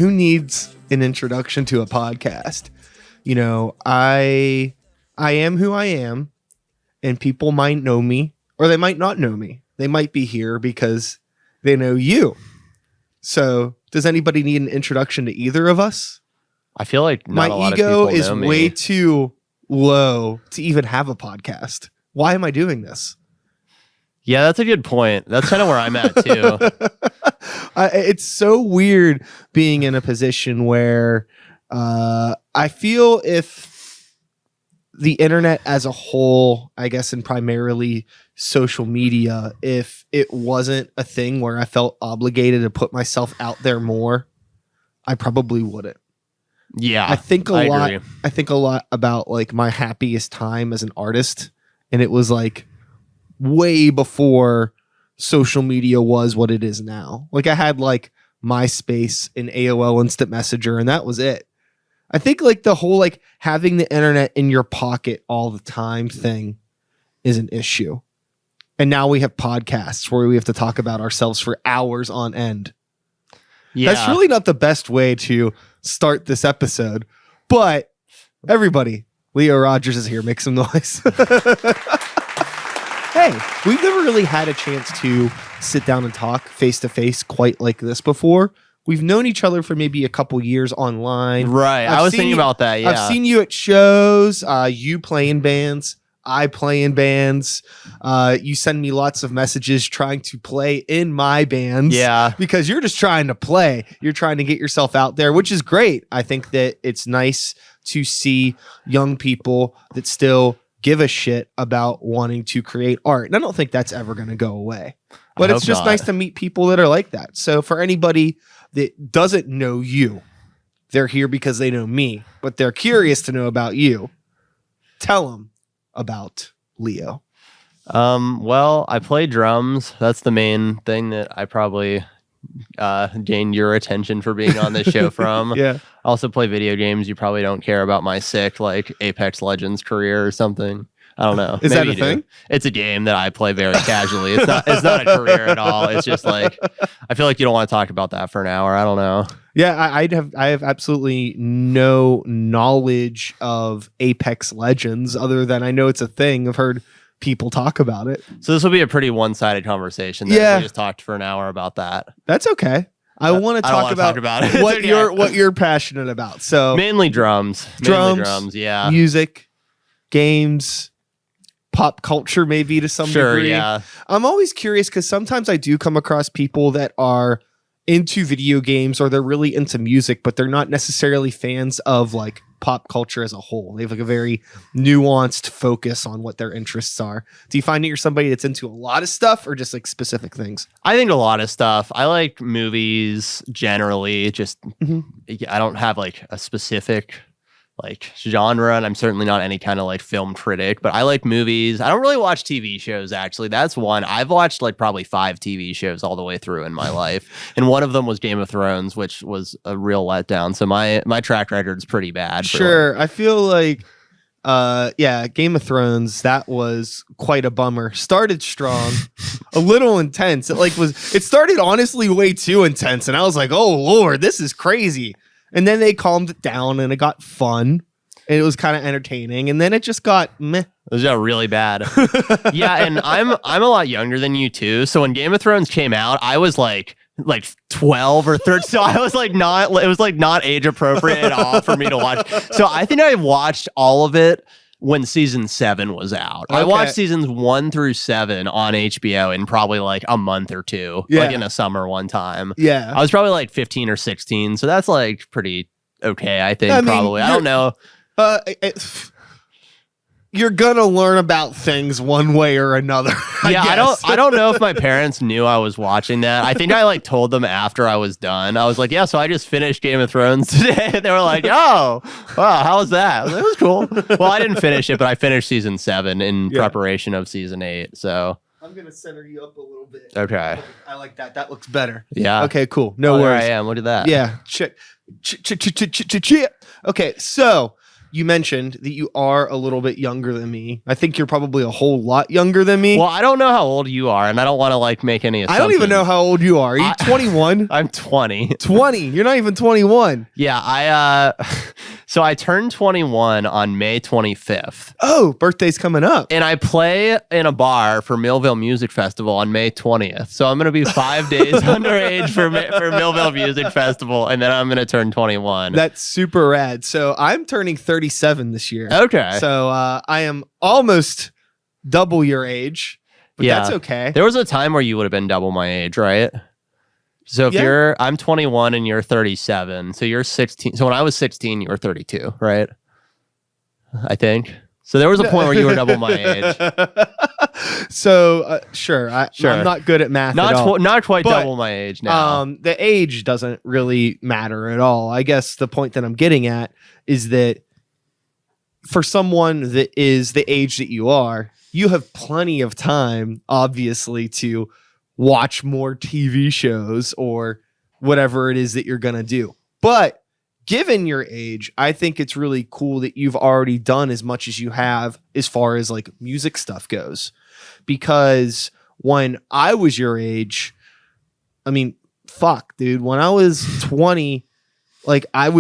who needs an introduction to a podcast? You know, I am who I am, and people might know me or they might not know me. They might be here because they know you. So does anybody need an introduction to either of us? I feel like not my a lot ego of people is know me. way too low to even have a podcast. Why am I doing this? Yeah, that's a good point. That's kind of where I'm at too. It's so weird being in a position where I feel if the internet as a whole, I guess, and primarily social media, if it wasn't a thing where I felt obligated to put myself out there more, I probably wouldn't. Yeah, I think a lot. agree. I think a lot about like my happiest time as an artist, and it was like way before social media was what it is now. Like I had like MySpace and AOL Instant Messenger, and that was it. I think like the whole like having the internet in your pocket all the time thing is an issue. And now we have podcasts where we have to talk about ourselves for hours on end. Yeah, That's really not the best way to start this episode. But everybody, Leo Rogers is here. Make some noise. Hey, we've never really had a chance to sit down and talk face to face quite like this before. We've known each other for maybe a couple years online. right. I was thinking about that. Yeah, I've seen you at shows, you play in bands, I play in bands. You send me lots of messages trying to play in my bands. Yeah. Because you're just trying to play. You're trying to get yourself out there, which is great. I think that it's nice to see young people that still give a shit about wanting to create art. And I don't think that's ever going to go away. But it's just nice to meet people that are like that. So for anybody that doesn't know you, they're here because they know me, but they're curious to know about you. Tell them about Leo. Well, I play drums. That's the main thing that I probably gained your attention for being on this show from. Yeah. I also play video games. You probably don't care about my sick like Apex Legends career or something. I don't know. Is Maybe that a you do. thing? It's a game that I play very casually. It's not a career at all. It's just like I feel like you don't want to talk about that for an hour. I don't know. Yeah, I have absolutely no knowledge of Apex Legends other than I know it's a thing. I've heard people talk about it. So this will be a pretty one-sided conversation. Yeah. We just talked for an hour about that. That's okay. I want to talk about it. what Okay. you're passionate about. So Mainly drums. Mainly drums, yeah. music, games, pop culture, maybe to some degree. Yeah. I'm always curious because sometimes I do come across people that are into video games or they're really into music, but they're not necessarily fans of like pop culture as a whole. They have like a very nuanced focus on what their interests are. Do you find that you're somebody that's into a lot of stuff or just like specific things? I think a lot of stuff. I like movies generally. Just I don't have like a specific like genre, and I'm certainly not any kind of like film critic, but I like movies. I don't really watch TV shows, actually. That's one. I've watched like probably 5 TV shows all the way through in my life, and one of them was Game of Thrones, which was a real letdown. So my track record's pretty bad. Sure. I feel like Game of Thrones, that was quite a bummer. Started strong, a little intense. It started honestly way too intense, and I was like, oh Lord, this is crazy. And then they calmed it down and it got fun and it was kind of entertaining. And then it just got meh. It was really bad. Yeah, and I'm a lot younger than you too. So when Game of Thrones came out, I was like 12 or 13. So I was like it was like not age appropriate at all for me to watch. So I think I watched all of it when season 7 was out. Okay. I watched seasons 1 through 7 on HBO in probably like a month or two, like in a summer one time. Yeah. I was probably like 15 or 16. So that's like pretty okay, I think. Probably. I don't know. You're gonna learn about things one way or another. I don't know if my parents knew I was watching that. I think I like told them after I was done. I was like, yeah, so I just finished Game of Thrones today. They were like, oh, wow, how was that? It was cool. Well, I didn't finish it, but I finished season 7 in preparation of season 8. So I'm gonna center you up a little bit. Okay. I like that. That looks better. Yeah. Okay, cool. No worries. There I am. Look at that. Yeah. Okay, so you mentioned that you are a little bit younger than me. I think you're probably a whole lot younger than me. Well, I don't know how old you are, and I don't want to like make any assumptions. I don't even know how old you are. Are you 21? I'm 20. 20. You're not even 21. Yeah, so I turned 21 on May 25th. Oh, birthday's coming up. And I play in a bar for Millville Music Festival on May 20th. So I'm going to be 5 days underage for Millville Music Festival, and then I'm going to turn 21. That's super rad. So I'm turning 37 this year. Okay. So I am almost double your age, but that's okay. There was a time where you would have been double my age, right? So if I'm 21 and you're 37, so you're 16. So when I was 16, you were 32, right? I think. So there was a point where you were double my age. So sure. I'm not good at math at all. Not quite double my age now. The age doesn't really matter at all. I guess the point that I'm getting at is that for someone that is the age that you are, you have plenty of time, obviously, to watch more TV shows or whatever it is that you're going to do. But given your age, I think it's really cool that you've already done as much as you have as far as like music stuff goes. Because when I was your age, I mean, fuck, dude, when I was 20, like I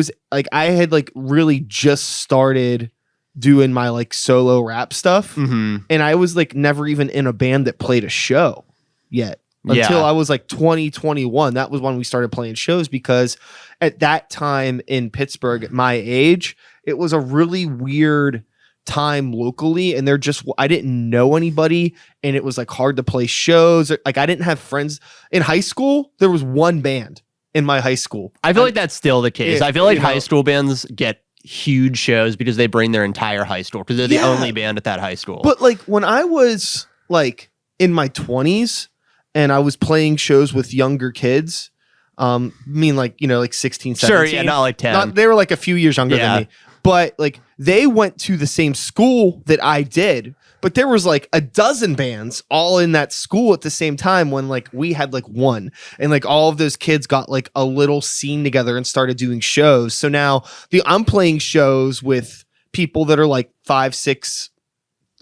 had like really just started doing my like solo rap stuff. Mm-hmm. And I was like never even in a band that played a show yet. Until I was like 21. That was when we started playing shows, because at that time in Pittsburgh, at my age, it was a really weird time locally, and I didn't know anybody, and it was like hard to play shows. Like I didn't have friends in high school. There was one band in my high school. I feel like that's still the case. I feel like high school bands get huge shows because they bring their entire high school, because they're the only band at that high school. But like when I was like in my 20s and I was playing shows with younger kids, I mean like, like 16, 17. Sure, yeah, not like 10. They were like a few years younger than me. But like they went to the same school that I did, but there was like a dozen bands all in that school at the same time, when like we had like one, and like all of those kids got like a little scene together and started doing shows. So now I'm playing shows with people that are like 5, 6,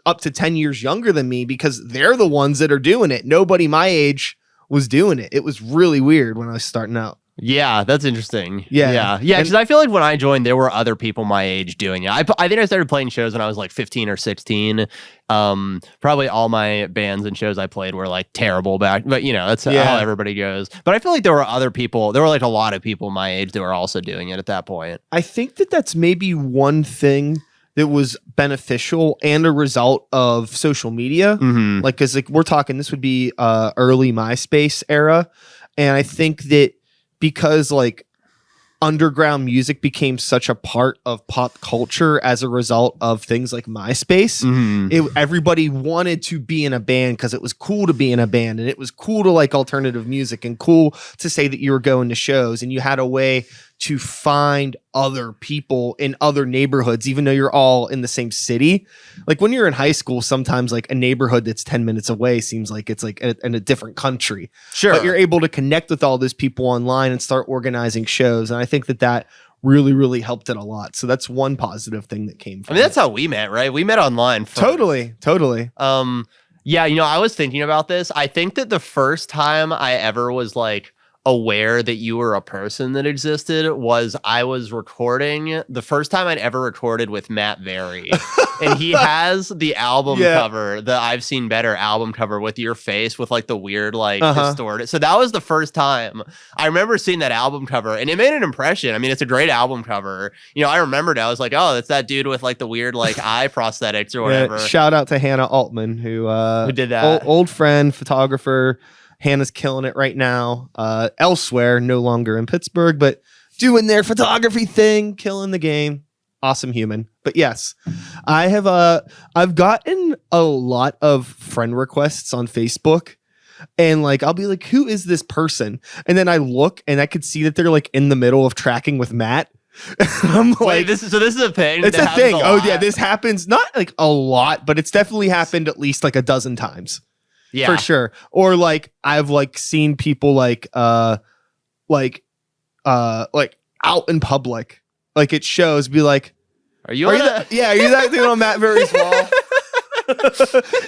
up to 10 years younger than me, because they're the ones that are doing it. Nobody my age was doing it. It was really weird when I was starting out. Yeah, that's interesting. Yeah. Because I feel like when I joined, there were other people my age doing it. I think I started playing shows when I was like 15 or 16. Probably all my bands and shows I played were like terrible back, but that's how everybody goes. But I feel like there were other people. There were like a lot of people my age that were also doing it at that point. I think that's maybe one thing that was beneficial and a result of social media. Mm-hmm. Like, cause like we're talking, this would be early MySpace era. And I think that because like underground music became such a part of pop culture as a result of things like MySpace, everybody wanted to be in a band because it was cool to be in a band, and it was cool to like alternative music, and cool to say that you were going to shows, and you had a way to find other people in other neighborhoods, even though you're all in the same city. Like when you're in high school, sometimes like a neighborhood that's 10 minutes away seems like it's like in a different country. Sure. But you're able to connect with all those people online and start organizing shows. And I think that really, really helped it a lot. So that's one positive thing that came from that's how we met, right? We met online first. Totally. Yeah, I was thinking about this. I think that the first time I ever was like aware that you were a person that existed was I was recording the first time I'd ever recorded with Matt Very. And he has the album cover, the I've Seen Better album cover with your face with like the weird like distorted. So that was the first time I remember seeing that album cover, and it made an impression. I mean, it's a great album cover. I remembered I was like, oh, that's that dude with like the weird like eye prosthetics or whatever. Shout out to Hannah Altman who did that. Old friend, photographer. Hannah's killing it right now elsewhere, no longer in Pittsburgh, but doing their photography thing, killing the game. Awesome human. But yes, I've gotten a lot of friend requests on Facebook, and like I'll be like, who is this person? And then I look and I could see that they're like in the middle of tracking with Matt. I'm like, wait, this is a thing. It's a thing. Oh yeah, this happens not like a lot, but it's definitely happened at least like a dozen times. Yeah, for sure. Or like I've like seen people like out in public, like it shows, be like, Are you on Yeah, are you that dude on Matt Berry's wall?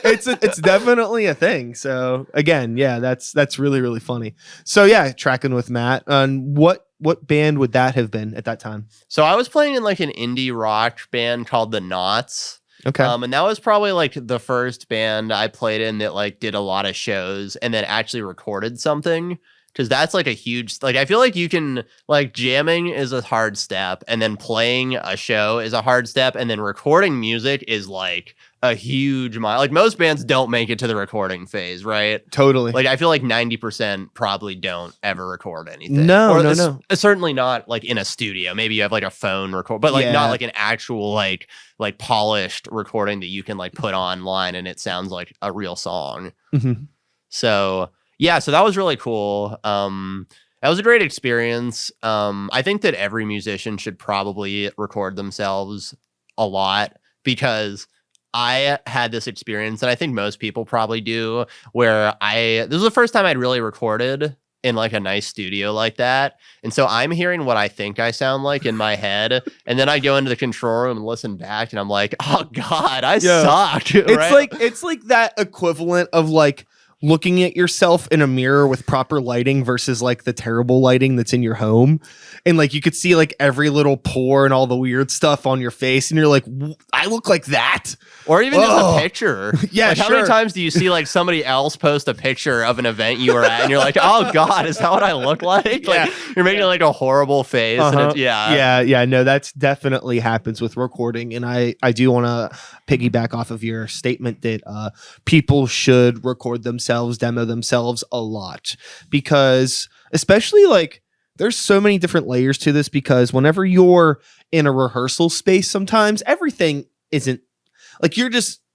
It's definitely a thing. So again, yeah, that's really, really funny. So yeah, tracking with Matt. And what band would that have been at that time? So I was playing in like an indie rock band called The Knots. Okay. And that was probably like the first band I played in that like did a lot of shows and then actually recorded something. Because that's like a huge, like, I feel like you can, like, jamming is a hard step, and then playing a show is a hard step, and then recording music is like a huge mile. Like, most bands don't make it to the recording phase, right? Totally. Like, I feel like 90% probably don't ever record anything. No. Certainly not like in a studio. Maybe you have like a phone record, but like not like an actual like polished recording that you can like put online and it sounds like a real song. Mm-hmm. So yeah, so that was really cool. That was a great experience. I think that every musician should probably record themselves a lot because I had this experience, and I think most people probably do, where this was the first time I'd really recorded in like a nice studio like that. And so I'm hearing what I think I sound like in my head. And then I go into the control room and listen back and I'm like, oh God, I suck. It's like that equivalent of like looking at yourself in a mirror with proper lighting versus like the terrible lighting that's in your home. And like you could see like every little pore and all the weird stuff on your face. And you're like, I look like that. Or even just a picture. Yeah, like, how many times do you see like somebody else post a picture of an event you were at and you're like, oh God, is that what I look like? Like you're making like a horrible face. And it's, Yeah. No, that's definitely happens with recording. And I do want to piggyback off of your statement that people should record themselves, demo themselves a lot, because especially like there's so many different layers to this, because whenever you're in a rehearsal space, sometimes everything isn't like you're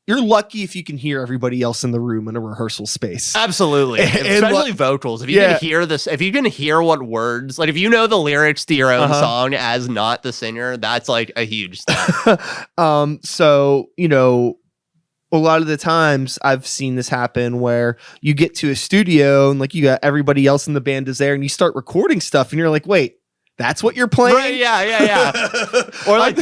lucky if you can hear everybody else in the room in a rehearsal space. Absolutely. Especially vocals. If you can hear this, if you can hear what words, like if you know the lyrics to your own song as not the singer, that's like a huge step. So, you know, a lot of the times I've seen this happen where you get to a studio and like you got everybody else in the band is there and you start recording stuff and you're like, wait, that's what you're playing? Right, yeah. Or like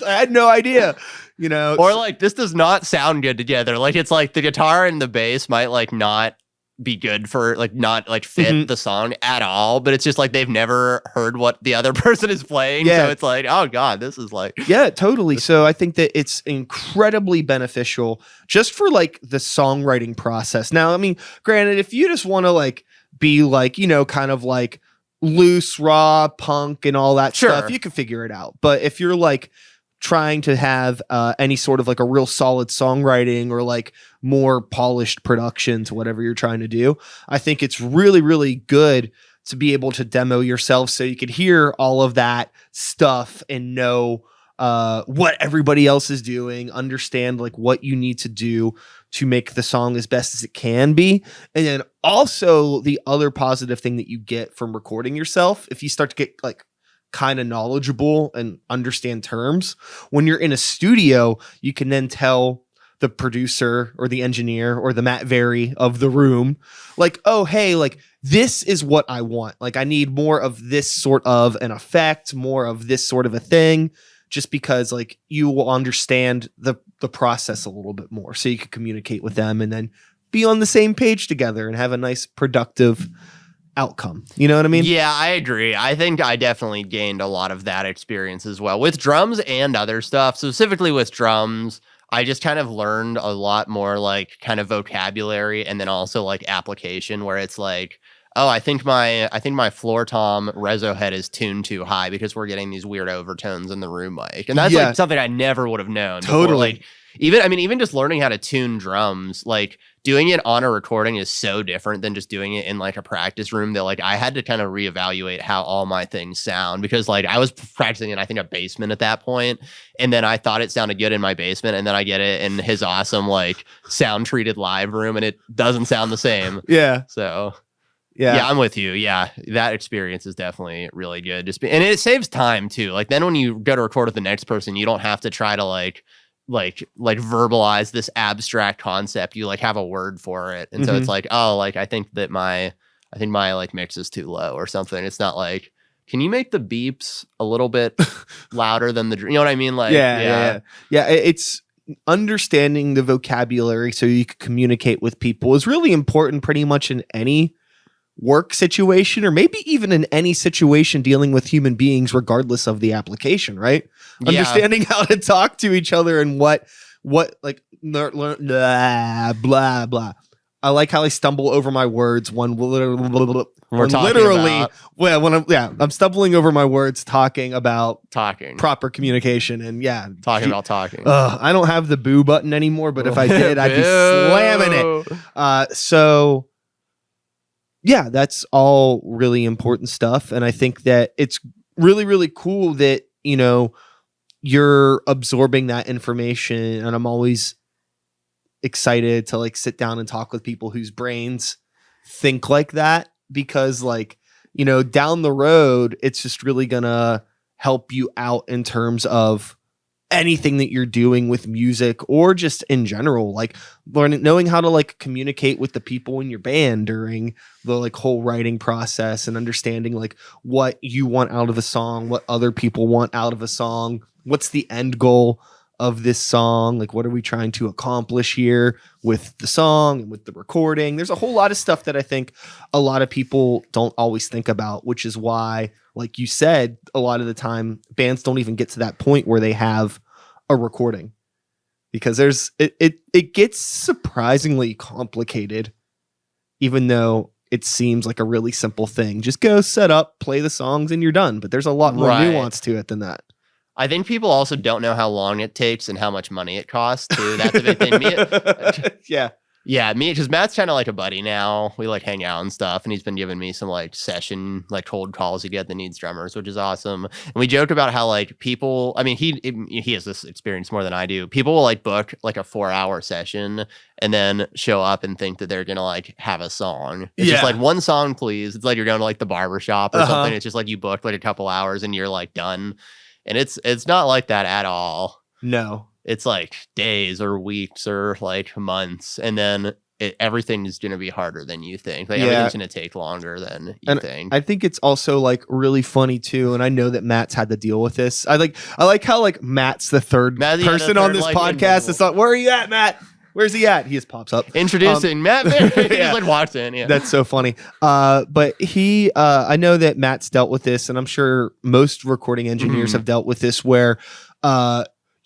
I had no idea. You know, or like this does not sound good together. Like it's like the guitar and the bass might like not be good for like not like fit the song at all, but it's just like they've never heard what the other person is playing. So it's like, oh God, this is like totally. So I think that it's incredibly beneficial just for like the songwriting process. Now, I mean, granted, if you just want to like be like, you know, kind of like loose, raw punk and all that stuff, you can figure it out. But if you're like trying to have any sort of like a real solid songwriting or like more polished production to whatever you're trying to do, I think it's really, really good to be able to demo yourself so you could hear all of that stuff and know what everybody else is doing, understand like what you need to do to make the song as best as it can be. And then also the other positive thing that you get from recording yourself, if you start to get like kind of knowledgeable and understand terms, when you're in a studio, you can then tell the producer or the engineer or the Matt Very of the room, like, oh, hey, like this is what I want. Like I need more of this sort of an effect, more of this sort of a thing, just because like you will understand the process a little bit more. So you can communicate with them and then be on the same page together and have a nice productive outcome. You know what I mean? Yeah, I agree. I think I definitely gained a lot of that experience as well with drums and other stuff. Specifically with drums, I just kind of learned a lot more like kind of vocabulary and then also like application, where it's like, oh, I think my floor tom reso head is tuned too high because we're getting these weird overtones in the room mic. And that's like something I never would have known. Totally. Before. Like even just learning how to tune drums, like doing it on a recording is so different than just doing it in like a practice room that like I had to kind of reevaluate how all my things sound, because like I was practicing in I think a basement at that point, and then I thought it sounded good in my basement, and then I get it in his awesome like sound treated live room and it doesn't sound the same. So yeah, I'm with you. Yeah, that experience is definitely really good. And it saves time too. Like then when you go to record with the next person, you don't have to try to like verbalize this abstract concept. You like have a word for it. And so it's like, oh, like I think my like mix is too low or something. It's not like can you make the beeps a little bit louder than the, you know what I mean? Like, Yeah. It's understanding the vocabulary so you can communicate with people is really important pretty much in any work situation, or maybe even in any situation dealing with human beings, regardless of the application, right? Yeah. Understanding how to talk to each other and what like blah, blah, blah. I like how I stumble over my words when I'm stumbling over my words talking about proper communication and about talking. I don't have the boo button anymore, but if I did, I'd be slamming it. So yeah, that's all really important stuff. And I think that it's really, really cool that, you know, you're absorbing that information. And I'm always excited to like sit down and talk with people whose brains think like that, because like, you know, down the road, it's just really gonna help you out in terms of anything that you're doing with music or just in general, like knowing how to like communicate with the people in your band during the like whole writing process, and understanding like what you want out of a song, what other people want out of a song, what's the end goal of this song, like what are we trying to accomplish here with the song and with the recording. There's a whole lot of stuff that I think a lot of people don't always think about, which is why, like you said, a lot of the time bands don't even get to that point where they have a recording, because it gets surprisingly complicated, even though it seems like a really simple thing. Just go set up, play the songs, and you're done. But there's a lot more nuance to it than that. I think people also don't know how long it takes and how much money it costs too. That's a big thing. Yeah, me, because Matt's kind of like a buddy now. We like hang out and stuff, and he's been giving me some like session, like cold calls he get that needs drummers, which is awesome. And we joked about how like people, I mean, he has this experience more than I do. People will like book like a 4-hour session and then show up and think that they're gonna like have a song. It's just like one song, please. It's like you're going to like the barber shop or something. It's just like you booked like a couple hours and you're like done. And it's not like that at all. No. It's like days or weeks or like months, and then everything is going to be harder than you think. Like everything's going to take longer than you think. I think it's also like really funny too, and I know that Matt's had to deal with this. I like how like Matt's the third person on this podcast. It's like, where are you at, Matt? Where's he at? He just pops up. Introducing Matt. He just like walks in. Yeah, that's so funny. But he, I know that Matt's dealt with this, and I'm sure most recording engineers have dealt with this, where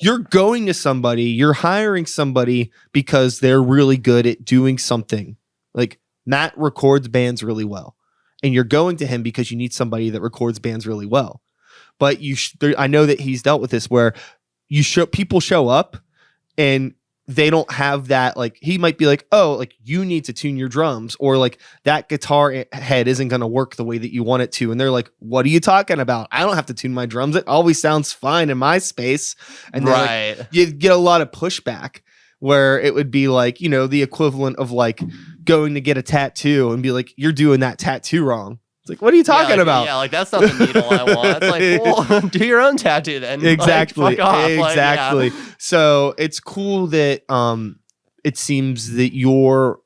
you're going to somebody, you're hiring somebody because they're really good at doing something. Like Matt records bands really well, and you're going to him because you need somebody that records bands really well. But I know that he's dealt with this where people show up and they don't have that, like he might be like, oh, like you need to tune your drums, or like that guitar head isn't going to work the way that you want it to. And they're like, what are you talking about? I don't have to tune my drums. It always sounds fine in my space. And like, you get a lot of pushback, where it would be like, you know, the equivalent of like going to get a tattoo and be like, you're doing that tattoo wrong. It's like, what are you talking about? Yeah, like that's not the needle I want. It's like, well, do your own tattoo then. Exactly. Like, fuck off. Exactly. Like, So it's cool that it seems that your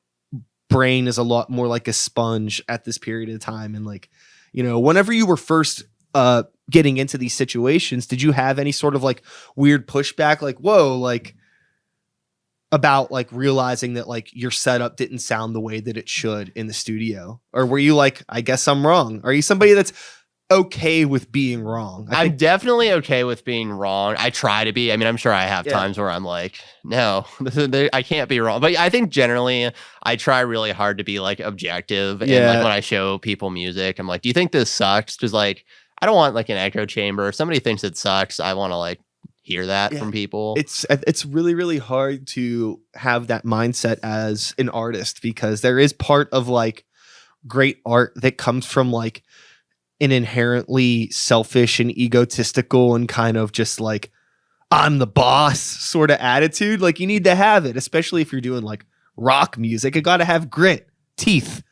brain is a lot more like a sponge at this period of time. And like, you know, whenever you were first getting into these situations, did you have any sort of like weird pushback? Like, whoa, like about like realizing that like your setup didn't sound the way that it should in the studio? Or were you like, I guess I'm wrong? Are you somebody that's okay with being wrong? I'm definitely okay with being wrong. I try to be. I mean, I'm sure I have times where I'm like, no, I can't be wrong. But I think generally I try really hard to be like objective. And like when I show people music, I'm like, do you think this sucks? Because like, I don't want like an echo chamber. If somebody thinks it sucks, I want to like hear that from people. It's really, really hard to have that mindset as an artist, because there is part of like great art that comes from like an inherently selfish and egotistical and kind of just like, I'm the boss sort of attitude. Like you need to have it, especially if you're doing like rock music. It got to have grit, teeth,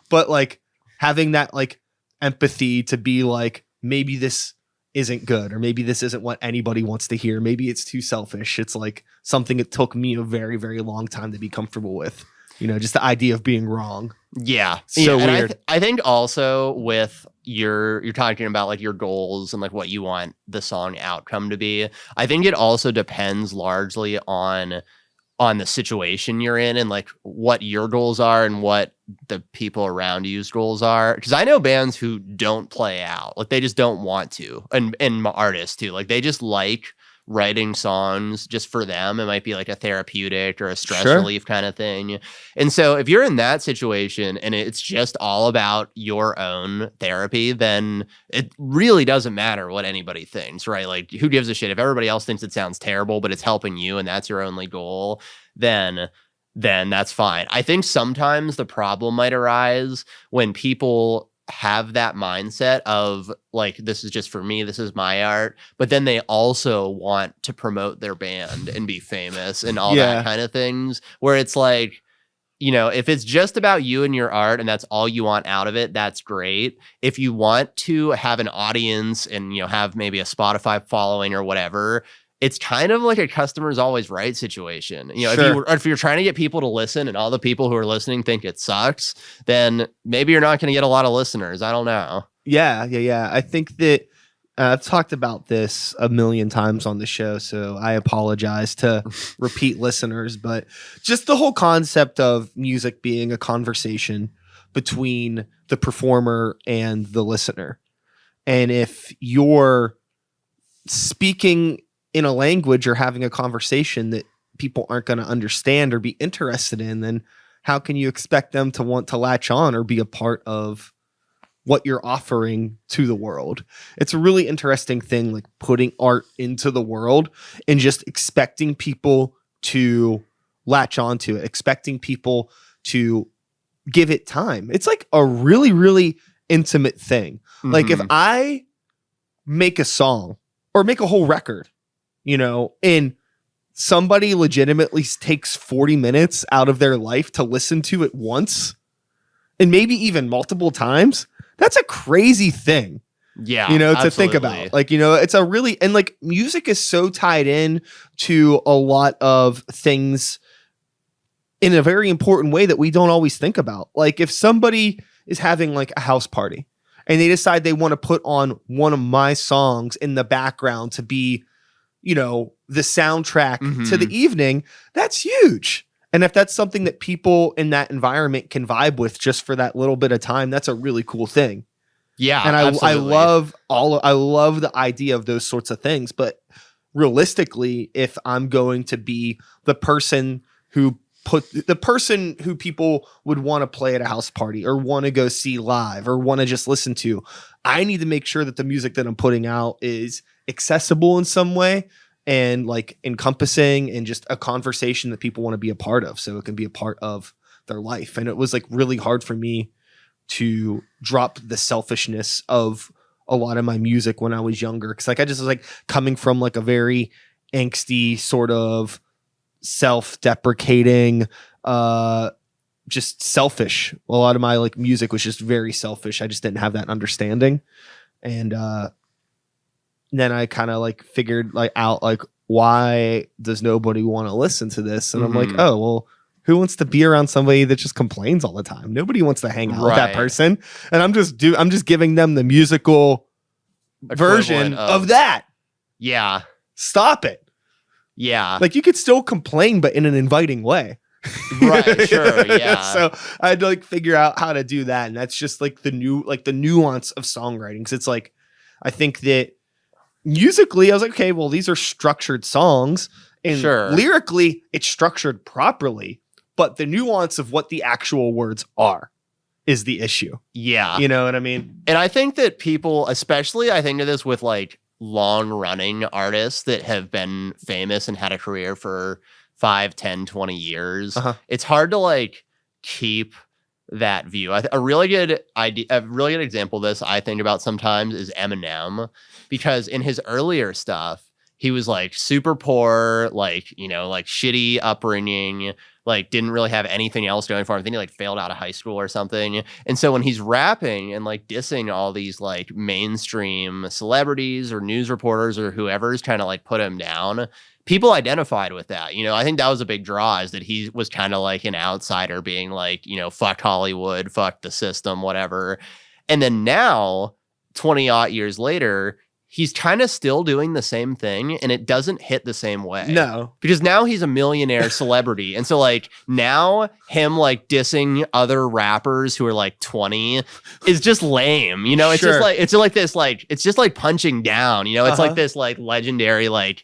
but like having that like empathy to be like, maybe this isn't good, or maybe this isn't what anybody wants to hear. Maybe it's too selfish. It's like something it took me a very, very long time to be comfortable with, you know, just the idea of being wrong. Yeah. So weird. I think also with you're talking about like your goals and like what you want the song outcome to be. I think it also depends largely on the situation you're in and like what your goals are and what the people around you's goals are. Because I know bands who don't play out, like they just don't want to, and artists too, like they just like writing songs just for them. It might be like a therapeutic or a stress relief kind of thing. And so if you're in that situation and it's just all about your own therapy, then it really doesn't matter what anybody thinks, right? Like who gives a shit? If everybody else thinks it sounds terrible, but it's helping you and that's your only goal, then that's fine. I think sometimes the problem might arise when people have that mindset of like, this is just for me, this is my art, but then they also want to promote their band and be famous and all that kind of things, where it's like, you know, if it's just about you and your art and that's all you want out of it, that's great. If you want to have an audience and, you know, have maybe a Spotify following or whatever, it's kind of like a customer's always right situation. You know, if you're trying to get people to listen and all the people who are listening think it sucks, then maybe you're not going to get a lot of listeners. I don't know. Yeah. I think that I've talked about this a million times on the show, so I apologize to repeat listeners, but just the whole concept of music being a conversation between the performer and the listener. And if you're speaking in a language or having a conversation that people aren't going to understand or be interested in, then how can you expect them to want to latch on or be a part of what you're offering to the world? It's a really interesting thing, like putting art into the world and just expecting people to latch onto it, expecting people to give it time. It's like a really, really intimate thing. Like if I make a song or make a whole record, you know, and somebody legitimately takes 40 minutes out of their life to listen to it once and maybe even multiple times, that's a crazy thing. Yeah. You know, to absolutely. think about. Like, you know, it's a really, and like music is so tied in to a lot of things in a very important way that we don't always think about. Like if somebody is having like a house party and they decide they want to put on one of my songs in the background to be, you know, the soundtrack to the evening, that's huge. And if that's something that people in that environment can vibe with just for that little bit of time, that's a really cool thing. Yeah. And I love the idea of those sorts of things. But realistically, if I'm going to be the person who people would want to play at a house party or want to go see live or want to just listen to, I need to make sure that the music that I'm putting out is accessible in some way and like encompassing and just a conversation that people want to be a part of, so it can be a part of their life. And it was like really hard for me to drop the selfishness of a lot of my music when I was younger, because like I just was like coming from like a very angsty sort of self-deprecating, just selfish. A lot of my like music was just very selfish. I just didn't have that understanding. And then I kind of like figured like out like, why does nobody want to listen to this? And I'm like, oh, well, who wants to be around somebody that just complains all the time? Nobody wants to hang out with that person. And I'm just giving them the musical version of that. Yeah. Stop it. Yeah. Like you could still complain, but in an inviting way. Right. Sure. Yeah. So I had to like figure out how to do that. And that's just like the nuance of songwriting. Cause it's like, I think that musically I was like, okay, well, these are structured songs and lyrically it's structured properly, but the nuance of what the actual words are is the issue. Yeah. You know what I mean? And I think that people, especially I think of this with like long running artists that have been famous and had a career for 5, 10, 20 years. It's hard to like keep that view. A really good example of this I think about sometimes is Eminem, because in his earlier stuff, he was like super poor, like, you know, like shitty upbringing, like didn't really have anything else going for him. I think he like failed out of high school or something. And so when he's rapping and like dissing all these like mainstream celebrities or news reporters or whoever's trying to like put him down, people identified with that. You know, I think that was a big draw, is that he was kind of like an outsider being like, you know, fuck Hollywood, fuck the system, whatever. And then now, 20 odd years later, he's kind of still doing the same thing, and it doesn't hit the same way. No. Because now he's a millionaire celebrity. And so like now him like dissing other rappers who are like 20 is just lame. You know, it's just like this, like, it's just like punching down, you know, it's like this like legendary, like,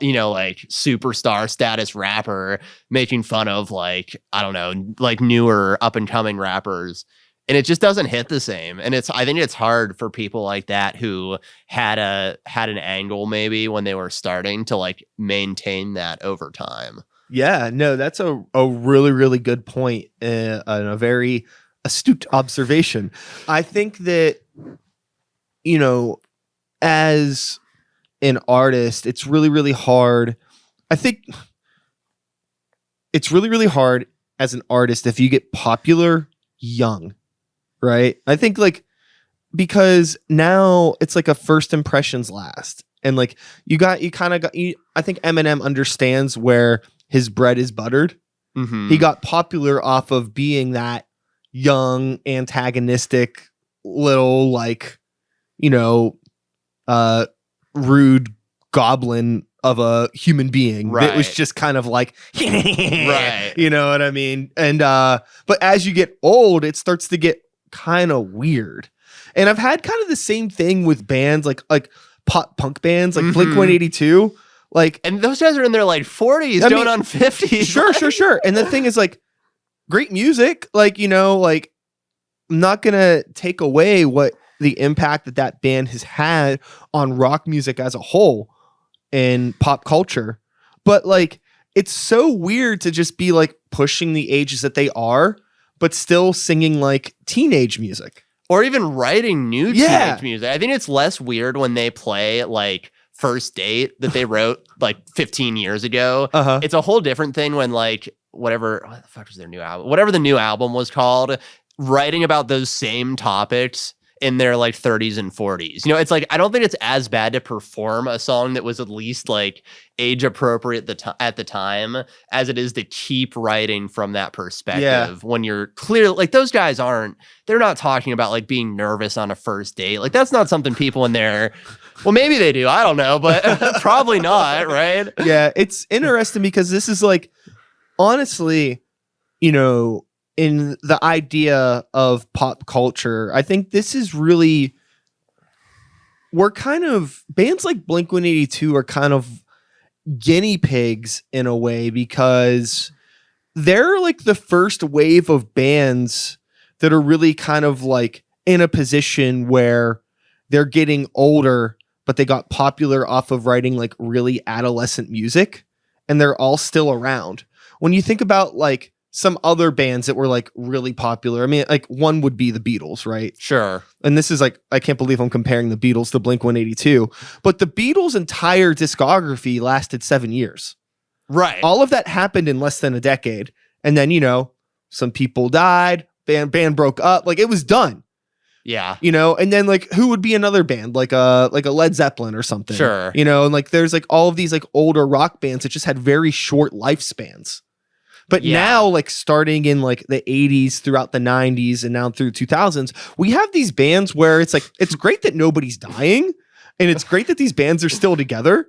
you know, like superstar status rapper making fun of like, I don't know, like newer up and coming rappers. And it just doesn't hit the same. And I think it's hard for people like that who had an angle maybe when they were starting to like maintain that over time. Yeah, no, that's a really, really good point and a very astute observation. I think that, you know, as an artist, it's really, really hard. I think it's really, really hard as an artist if you get popular young. Right. I think like because now it's like a first impressions last. And like I think Eminem understands where his bread is buttered. Mm-hmm. He got popular off of being that young, antagonistic little like, you know, rude goblin of a human being. Right. It was just kind of like, right. You know what I mean? And but as you get old, it starts to get kind of weird. And I've had kind of the same thing with bands like pop punk bands like Blink-182, like, and those guys are in their like 40s going on 50s. Sure. And the thing is like great music, like, you know, like I'm not gonna take away what the impact that band has had on rock music as a whole and pop culture, but like it's so weird to just be like pushing the ages that they are but still singing like teenage music. Or even writing new teenage music. I think it's less weird when they play like First Date that they wrote like 15 years ago. It's a whole different thing when like what the fuck was their new album? Whatever the new album was called, writing about those same topics in their like 30s and 40s. You know, it's like, I don't think it's as bad to perform a song that was at least like age appropriate at the time as it is to keep writing from that perspective when you're clear. Like those guys they're not talking about like being nervous on a first date. Like that's not something people in there, well, maybe they do. I don't know, but probably not. Right. Yeah. It's interesting because this is like, honestly, you know, in the idea of pop culture, I think this is really, bands like Blink-182 are kind of guinea pigs in a way because they're like the first wave of bands that are really kind of like in a position where they're getting older, but they got popular off of writing like really adolescent music and they're all still around. When you think about like some other bands that were like really popular. I mean, like one would be the Beatles, right? Sure. And this is like, I can't believe I'm comparing the Beatles to Blink-182, but the Beatles' entire discography lasted 7 years. Right. All of that happened in less than a decade. And then, you know, some people died, band broke up, like it was done. Yeah. You know, and then like who would be another band like a Led Zeppelin or something? Sure. You know, and like there's like all of these like older rock bands that just had very short lifespans. But now, like starting in like the 80s, throughout the 90s, and now through 2000s, we have these bands where it's like, it's great that nobody's dying, and it's great that these bands are still together.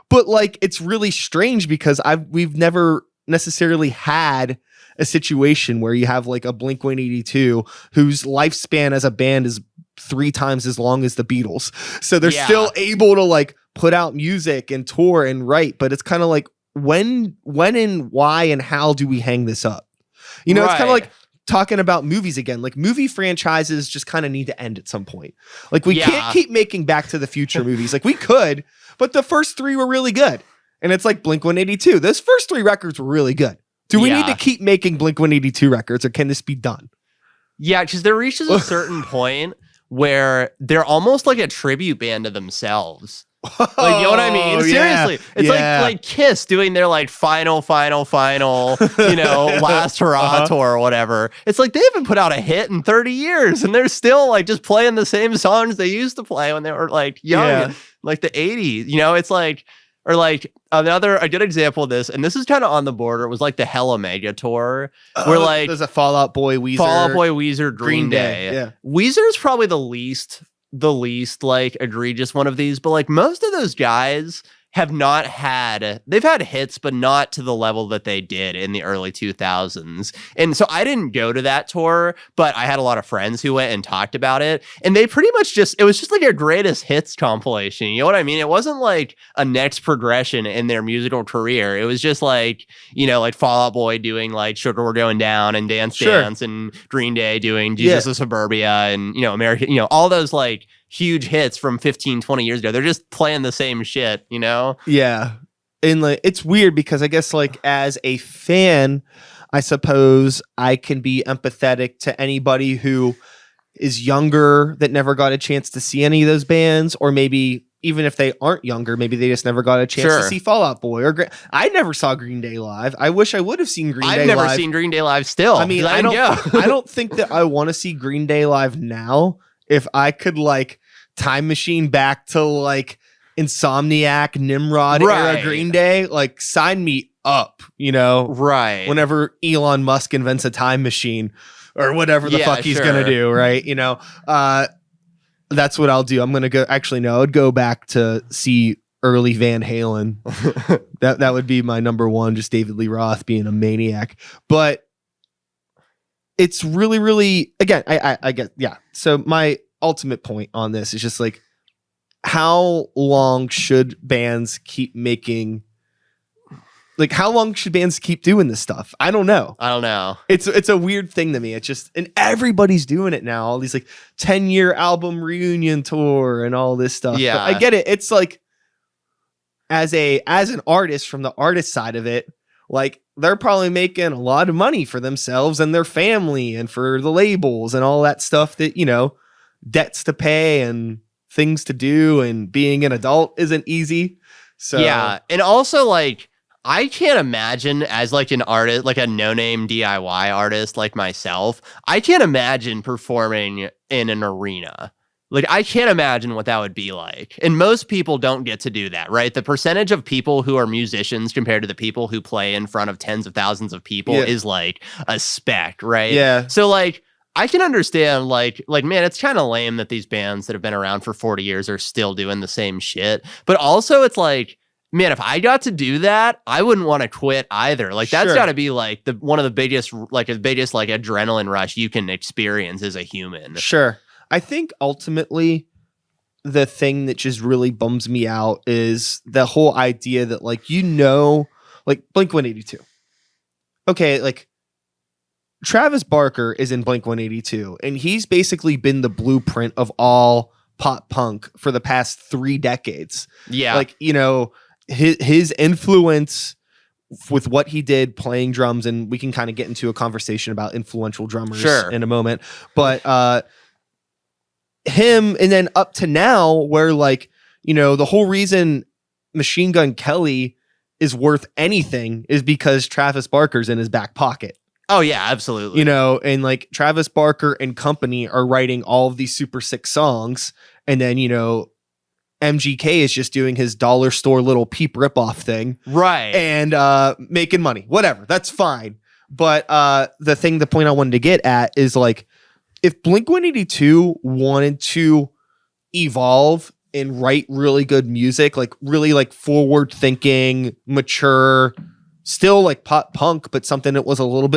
But like, it's really strange because we've never necessarily had a situation where you have like a Blink-182 whose lifespan as a band is 3 times as long as the Beatles. So they're still able to like put out music and tour and write, but it's kind of like, when and why and how do we hang this up? You know, it's kind of like talking about movies again. Like movie franchises just kind of need to end at some point. Like we can't keep making Back to the Future movies. Like we could, but the first 3 were really good. And it's like Blink-182. Those first 3 records were really good. Do we need to keep making Blink-182 records, or can this be done? Yeah, because there reaches a certain point where they're almost like a tribute band to themselves. Like, you know what I mean? Seriously. It's like Kiss doing their like final, you know, last hurrah tour or whatever. It's like they haven't put out a hit in 30 years and they're still like just playing the same songs they used to play when they were like young, like the 80s. You know, it's like, Or like a good example of this, and this is kind of on the border, it was like the Hell Omega tour, where like there's a Fall Out Boy, Weezer, Green Day. Yeah. Weezer's probably the least like egregious one of these, but like most of those guys they've had hits, but not to the level that they did in the early 2000s. And so I didn't go to that tour, but I had a lot of friends who went and talked about it. And they pretty much it was just like a greatest hits compilation. You know what I mean? It wasn't like a next progression in their musical career. It was just like, like Fall Out Boy doing like Sugar We're Going Down and Dance Dance, and Green Day doing Jesus of Suburbia, and, American, all those like huge hits from 15, 20 years ago. They're just playing the same shit, Yeah. And like, it's weird because I guess like as a fan, I suppose I can be empathetic to anybody who is younger that never got a chance to see any of those bands, or maybe even if they aren't younger, maybe they just never got a chance to see Fall Out Boy or I never saw Green Day live. I wish I would have seen Green Day live. I've never seen Green Day live still. I mean, I don't think that I want to see Green Day live now. If I could like time machine back to like Insomniac, Nimrod era Green Day, like sign me up, right? Whenever Elon Musk invents a time machine or whatever the fuck he's gonna do, right? That's what I'll do. I'm gonna go. Actually, no, I would go back to see early Van Halen. that would be my number one. Just David Lee Roth being a maniac, but it's really, really, again, I get, So my ultimate point on this is just like, how long should bands keep making, like, how long should bands keep doing this stuff? I don't know. It's a weird thing to me. It's just, and everybody's doing it now. All these like 10-year album reunion tour and all this stuff. Yeah. But I get it. It's like, as an artist, from the artist side of it, like, they're probably making a lot of money for themselves and their family and for the labels and all that stuff that, debts to pay and things to do, and being an adult isn't easy. So yeah. And also, like, I can't imagine as like an artist, like a no-name DIY artist like myself, I can't imagine performing in an arena. Like, I can't imagine what that would be like. And most people don't get to do that, right? The percentage of people who are musicians compared to the people who play in front of tens of thousands of people is like a speck, right? Yeah. So like, I can understand like, man, it's kind of lame that these bands that have been around for 40 years are still doing the same shit. But also it's like, man, if I got to do that, I wouldn't want to quit either. Like, that's got to be like one of the biggest adrenaline rush you can experience as a human. Sure. I think ultimately the thing that just really bums me out is the whole idea that like, like Blink-182. Okay, like Travis Barker is in Blink-182, and he's basically been the blueprint of all pop punk for the past 3 decades. Yeah. Like, his influence with what he did playing drums, and we can kind of get into a conversation about influential drummers in a moment, but him, and then up to now where like, the whole reason Machine Gun Kelly is worth anything is because Travis Barker's in his back pocket. Oh yeah, absolutely. And like Travis Barker and company are writing all of these super sick songs, and then MGK is just doing his dollar store little Peep ripoff thing, right? And making money, whatever, that's fine. But the point I wanted to get at is like, if Blink-182 wanted to evolve and write really good music, like really like forward thinking, mature, still like pop punk, but something that was a little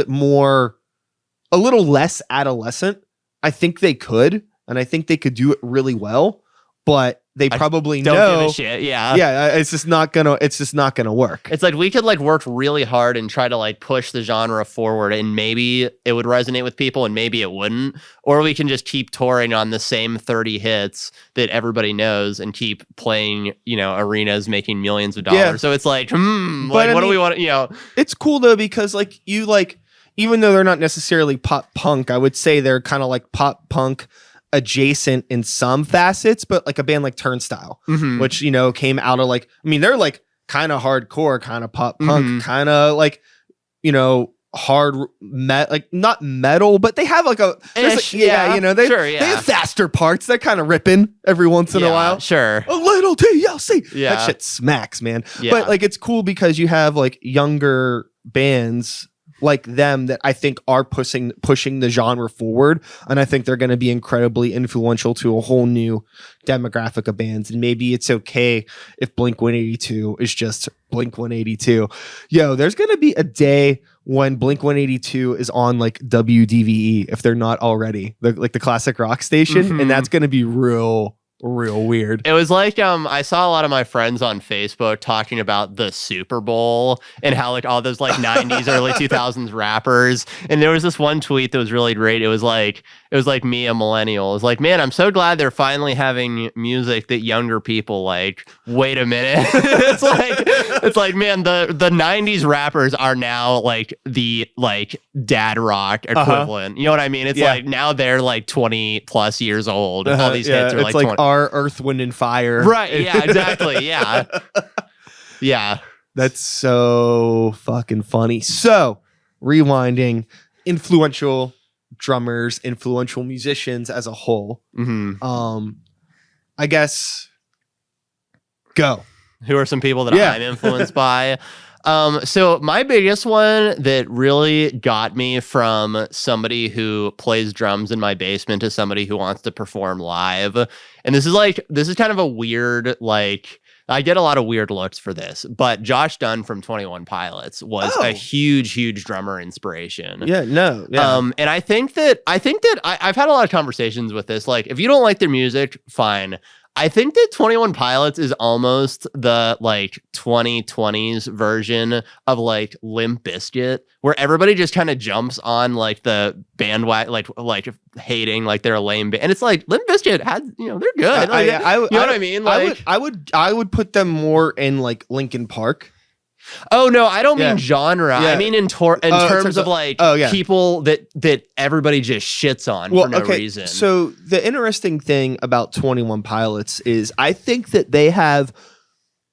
less adolescent, I think they could, and I think they could do it really well, but they probably don't know give a shit. Yeah. It's just not gonna work. It's like, we could like work really hard and try to like push the genre forward, and maybe it would resonate with people and maybe it wouldn't, or we can just keep touring on the same 30 hits that everybody knows and keep playing, arenas making millions of dollars. Yeah. So it's like, what do we want? It's cool though, because like even though they're not necessarily pop punk, I would say they're kind of like pop punk adjacent in some facets, but like a band like Turnstile, which came out of like, they're like kind of hardcore, kind of pop punk, kind of like hard like not metal, but they have like a yeah, you know, they sure, yeah. they have faster parts that kind of ripping every once in a while. Sure. A little TLC. Yeah. That shit smacks, man. Yeah. But like it's cool because you have like younger bands like them that I think are pushing the genre forward, and I think they're going to be incredibly influential to a whole new demographic of bands. And maybe it's okay if Blink-182 is just Blink-182. Yo, there's going to be a day when Blink-182 is on like WDVE if they're not already, like the classic rock station, and that's going to be real weird. It was like I saw a lot of my friends on Facebook talking about the Super Bowl and how like all those like 90s early 2000s rappers, and there was this one tweet that was really great. It was like me, a millennial. It was like, man, I'm so glad they're finally having music that younger people like. Wait a minute. it's like man, the 90s rappers are now like the like dad rock equivalent. You know what I mean? It's like now they're like 20 plus years old. All these hits are like 20. Our Earth, Wind, and Fire. Right. Yeah, exactly. Yeah. Yeah. That's so fucking funny. So, rewinding, influential drummers, influential musicians as a whole. I guess go. Who are some people that I'm influenced by? So my biggest one that really got me from somebody who plays drums in my basement to somebody who wants to perform live. And this is kind of a weird, like, I get a lot of weird looks for this, but Josh Dunn from 21 Pilots was a huge drummer inspiration. Yeah, no. Yeah. And I think that I've had a lot of conversations with this. Like, if you don't like their music, fine. I think that 21 Pilots is almost the like 2020s version of like Limp Bizkit, where everybody just kind of jumps on like the bandwagon, like hating like they're a lame band. And it's like Limp Bizkit had, you know, they're good. Like, you know what I mean? Like, I would put them more in like Linkin Park. Oh no, I don't mean genre. I mean in terms of like people that everybody just shits on for no reason. So the interesting thing about 21 Pilots is I think that they have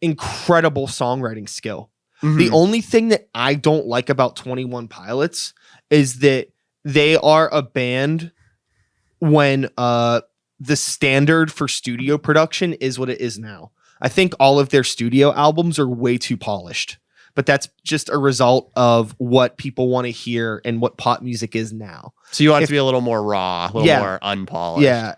incredible songwriting skill. The only thing that I don't like about 21 Pilots is that they are a band when the standard for studio production is what it is now. I think all of their studio albums are way too polished, but that's just a result of what people want to hear and what pop music is now. So you want it to be a little more raw, a little more unpolished. Yeah,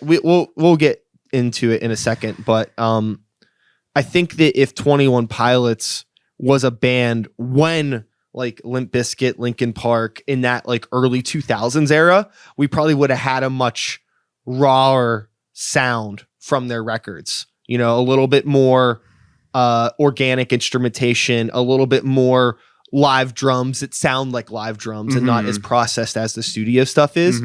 we'll get into it in a second, but I think that if 21 Pilots was a band when like Limp Bizkit, Linkin Park in that like early 2000s era, we probably would have had a much rawer sound from their records. You know, a little bit more organic instrumentation, a little bit more live drums that sound like live drums and not as processed as the studio stuff is.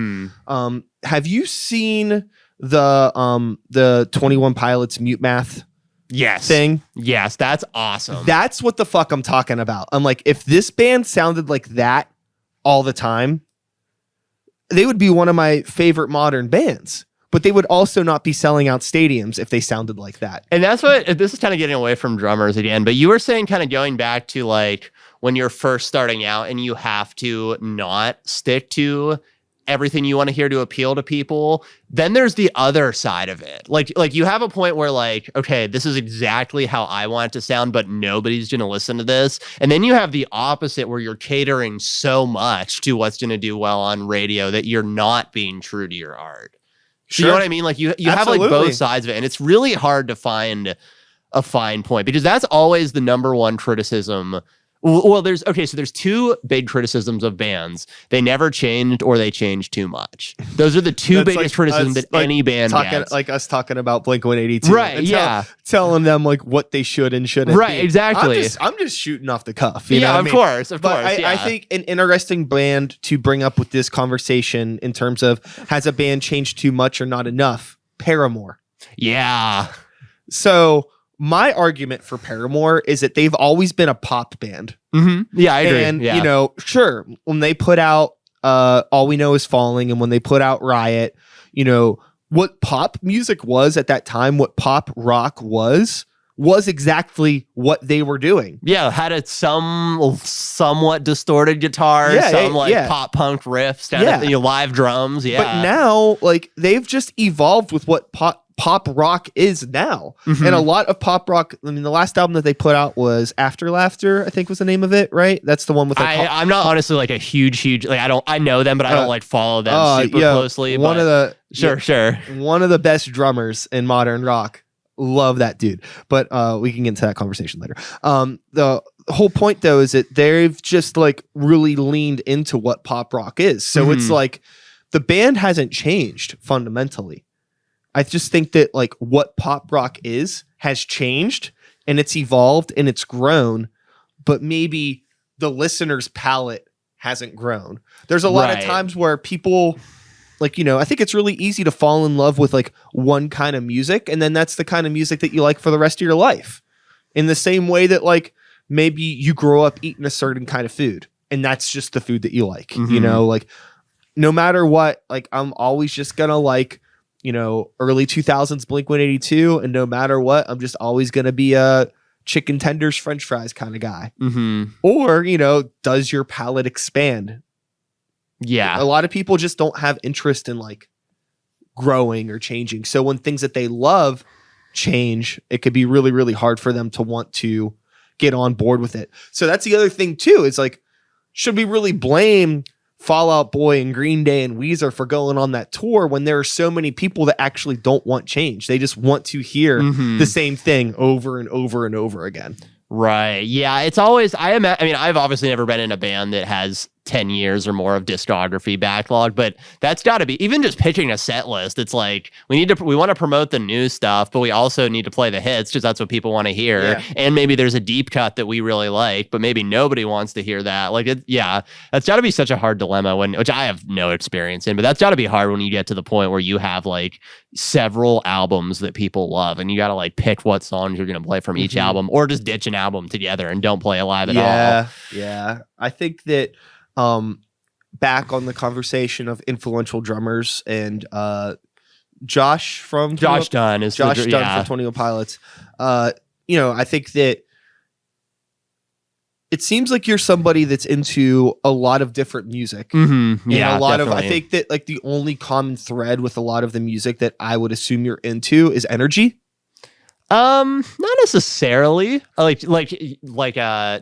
Have you seen the 21 Pilots Mute Math thing? Yes, that's awesome. That's what the fuck I'm talking about. I'm like, if this band sounded like that all the time, they would be one of my favorite modern bands. But they would also not be selling out stadiums if they sounded like that. And that's what, this is kind of getting away from drummers again, but you were saying kind of going back to like when you're first starting out and you have to not stick to everything you want to hear to appeal to people. Then there's the other side of it. Like you have a point where like, okay, this is exactly how I want it to sound, but nobody's going to listen to this. And then you have the opposite where you're catering so much to what's going to do well on radio that you're not being true to your art. Sure. You know what I mean? Like you have like both sides of it, and it's really hard to find a fine point because that's always the number one criticism. Well, there's two big criticisms of bands. They never changed or they changed too much. Those are the two biggest criticisms that any band gets. Like us talking about Blink-182. Right, yeah. Telling them like what they should and shouldn't Right, be. Exactly. I'm just shooting off the cuff. You know what I mean? Of course. I think an interesting band to bring up with this conversation in terms of has a band changed too much or not enough? Paramore. Yeah. So my argument for Paramore is that they've always been a pop band. Yeah, I agree. And, you know, sure, when they put out All We Know Is Falling and when they put out Riot, you know, what pop music was at that time, what pop rock was was exactly what they were doing. Yeah, had a somewhat distorted guitar, pop punk riffs, live drums. Yeah, but now like they've just evolved with what pop rock is now. And a lot of pop rock, I mean, the last album that they put out was After Laughter, I think was the name of it, right? That's the one with like, I'm not honestly like a huge like I know them, but I don't like follow them super closely. One of the sure one of the best drummers in modern rock. Love that dude. But we can get into that conversation later. The whole point though is that they've just like really leaned into what pop rock is. So it's like the band hasn't changed fundamentally. I just think that like what pop rock is has changed and it's evolved and it's grown, but maybe the listener's palate hasn't grown. There's a lot of times where people like, you know, I think it's really easy to fall in love with like one kind of music, and then that's the kind of music that you like for the rest of your life. In the same way that like maybe you grow up eating a certain kind of food and that's just the food that you like, you know, like no matter what, like I'm always just gonna like, you know, early 2000s Blink-182, and no matter what, I'm just always going to be a chicken tenders, French fries kind of guy. Or, you know, does your palate expand? Yeah. A lot of people just don't have interest in like growing or changing. So when things that they love change, it could be really, really hard for them to want to get on board with it. So that's the other thing too. It's like, should we really blame Fall Out Boy and Green Day and Weezer for going on that tour when there are so many people that actually don't want change? They just want to hear the same thing over and over and over again. Right. Yeah. It's always, I mean, I've obviously never been in a band that has 10 years or more of discography backlog, but that's got to be, even just pitching a set list, it's like we want to promote the new stuff, but we also need to play the hits because that's what people want to hear. Yeah. And maybe there's a deep cut that we really like, but maybe nobody wants to hear that. Like, that's got to be such a hard dilemma which I have no experience in, but that's got to be hard when you get to the point where you have like several albums that people love and you got to like pick what songs you're going to play from each album, or just ditch an album together and don't play it live at all. Yeah. I think that back on the conversation of influential drummers and Josh Dunn for 21 Pilots. You know, I think that it seems like you're somebody that's into a lot of different music. Yeah, I think that like the only common thread with a lot of the music that I would assume you're into is energy. Not necessarily. Like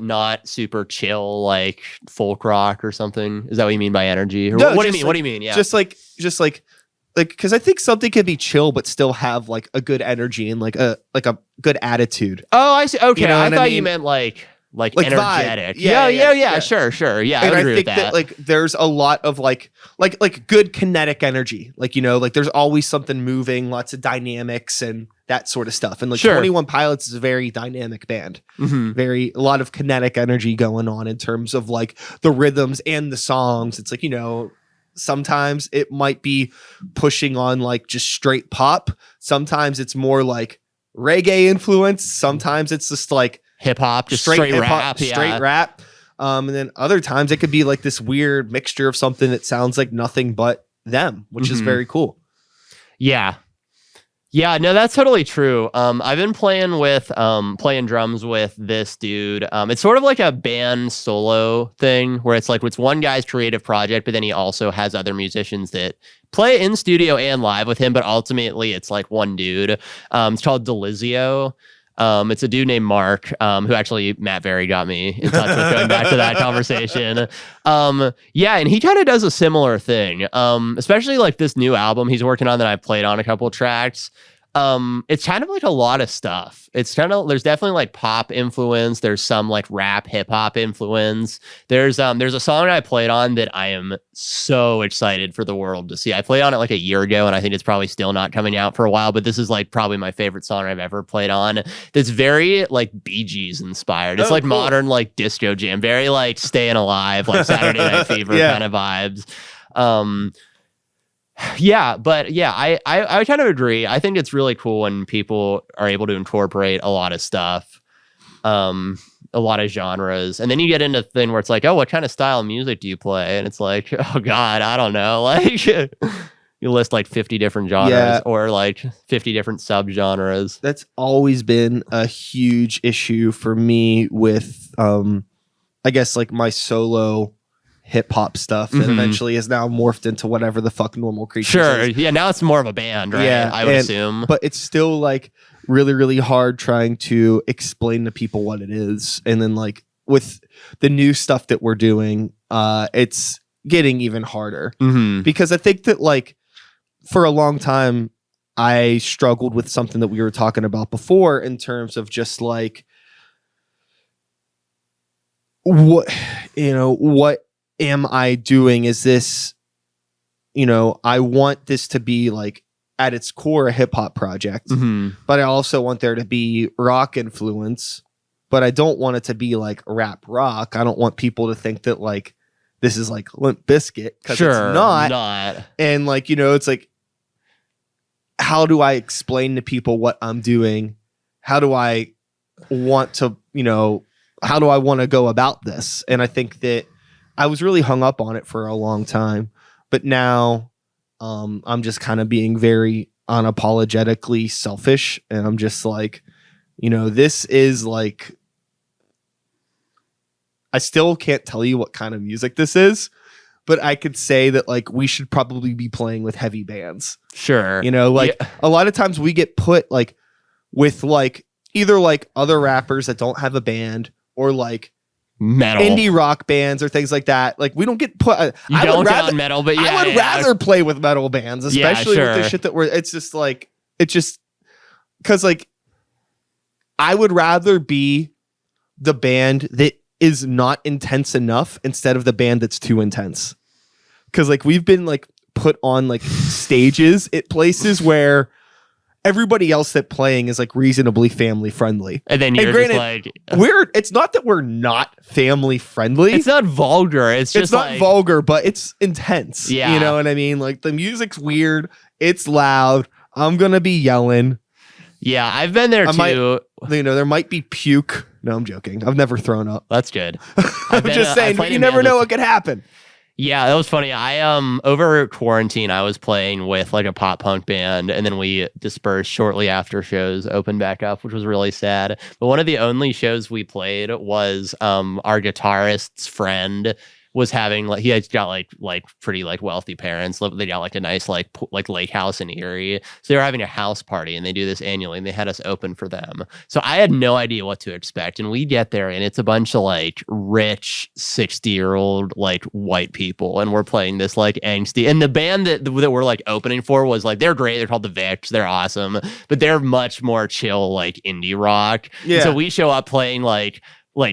not super chill, like folk rock or something. Is that what you mean by energy? Or No, what do you mean? What do you mean? Yeah. Just like because I think something can be chill but still have like a good energy and like a good attitude. Oh, I see. Okay, You know I thought what I mean? you meant like Vibe. energetic. Yeah. Sure. Yeah, And I I agree think with that like there's a lot of like good kinetic energy. Like, you know, like there's always something moving, lots of dynamics and that sort of stuff. And like 21 Pilots is a very dynamic band. A lot of kinetic energy going on in terms of like the rhythms and the songs. It's like, you know, sometimes it might be pushing on like just straight pop. Sometimes it's more like reggae influence. Sometimes it's just like hip hop, just straight rap. Straight rap. And then other times it could be like this weird mixture of something that sounds like nothing but them, which is very cool. Yeah. Yeah, no, that's totally true. I've been playing drums with this dude. It's sort of like a band solo thing where it's like it's one guy's creative project, but then he also has other musicians that play in studio and live with him, but ultimately it's like one dude. It's called Delizio. It's a dude named Mark, who actually Matt Berry got me in touch with, going back to that conversation. Yeah, and he kind of does a similar thing, especially like this new album he's working on that I've played on a couple of tracks. It's kind of like a lot of stuff. It's kind of, there's definitely like pop influence. There's some like rap hip hop influence. There's a song I played on that I am so excited for the world to see. I played on it like a year ago and I think it's probably still not coming out for a while, but this is like probably my favorite song I've ever played on. That's very like Bee Gees inspired. It's like cool. Modern like disco jam, very like Staying Alive, like Saturday Night Fever kind of vibes. Yeah, but yeah, I kind of agree. I think it's really cool when people are able to incorporate a lot of stuff, a lot of genres, and then you get into the thing where it's like, oh, what kind of style of music do you play? And it's like, oh God, I don't know. Like, you you list like 50 different genres or like 50 different subgenres. That's always been a huge issue for me with, I guess, like my solo hip hop stuff that eventually is now morphed into whatever the fuck Normal Creatures is. Yeah, now it's more of a band, right? Yeah, I would assume. But it's still like really, really hard trying to explain to people what it is. And then like with the new stuff that we're doing, it's getting even harder. Because I think that like for a long time, I struggled with something that we were talking about before in terms of just like what am I doing? Is this, I want this to be like at its core a hip hop project, but I also want there to be rock influence, but I don't want it to be like rap rock. I don't want people to think that like this is like Limp Bizkit, because it's not. And like, it's like, how do I explain to people what I'm doing? How do I want to, how do I want to go about this? And I think that I was really hung up on it for a long time, but now I'm just kind of being very unapologetically selfish. And I'm just like, this is like, I still can't tell you what kind of music this is, but I could say that like we should probably be playing with heavy bands. Sure. A lot of times we get put like with like either like other rappers that don't have a band or like metal indie rock bands or things like that. Like we don't get put. I would rather metal, but yeah, I would rather play with metal bands, especially with the shit that it's just like because like I would rather be the band that is not intense enough instead of the band that's too intense. Because like we've been like put on like stages at places where everybody else that playing is like reasonably family friendly. And then you're just like, it's not that we're not family friendly. It's not vulgar. It's just not like, vulgar, but it's intense. Yeah. You know what I mean? Like the music's weird. It's loud. I'm going to be yelling. Yeah. I've been there too. There might be puke. No, I'm joking. I've never thrown up. That's good. I'm just saying, you never know what could happen. Yeah, that was funny. I over quarantine, I was playing with like a pop punk band, and then we dispersed shortly after shows opened back up, which was really sad. But one of the only shows we played was our guitarist's friend was having like he had got like pretty like wealthy parents. They got like a nice like lake house in Erie, so they were having a house party, and they do this annually, and they had us open for them. So I had no idea what to expect, and we get there, and it's a bunch of like rich 60-year-old like white people, and we're playing this like angsty. And the band that we're like opening for was like they're great. They're called the Vicks. They're awesome, but they're much more chill like indie rock. Yeah. So we show up playing like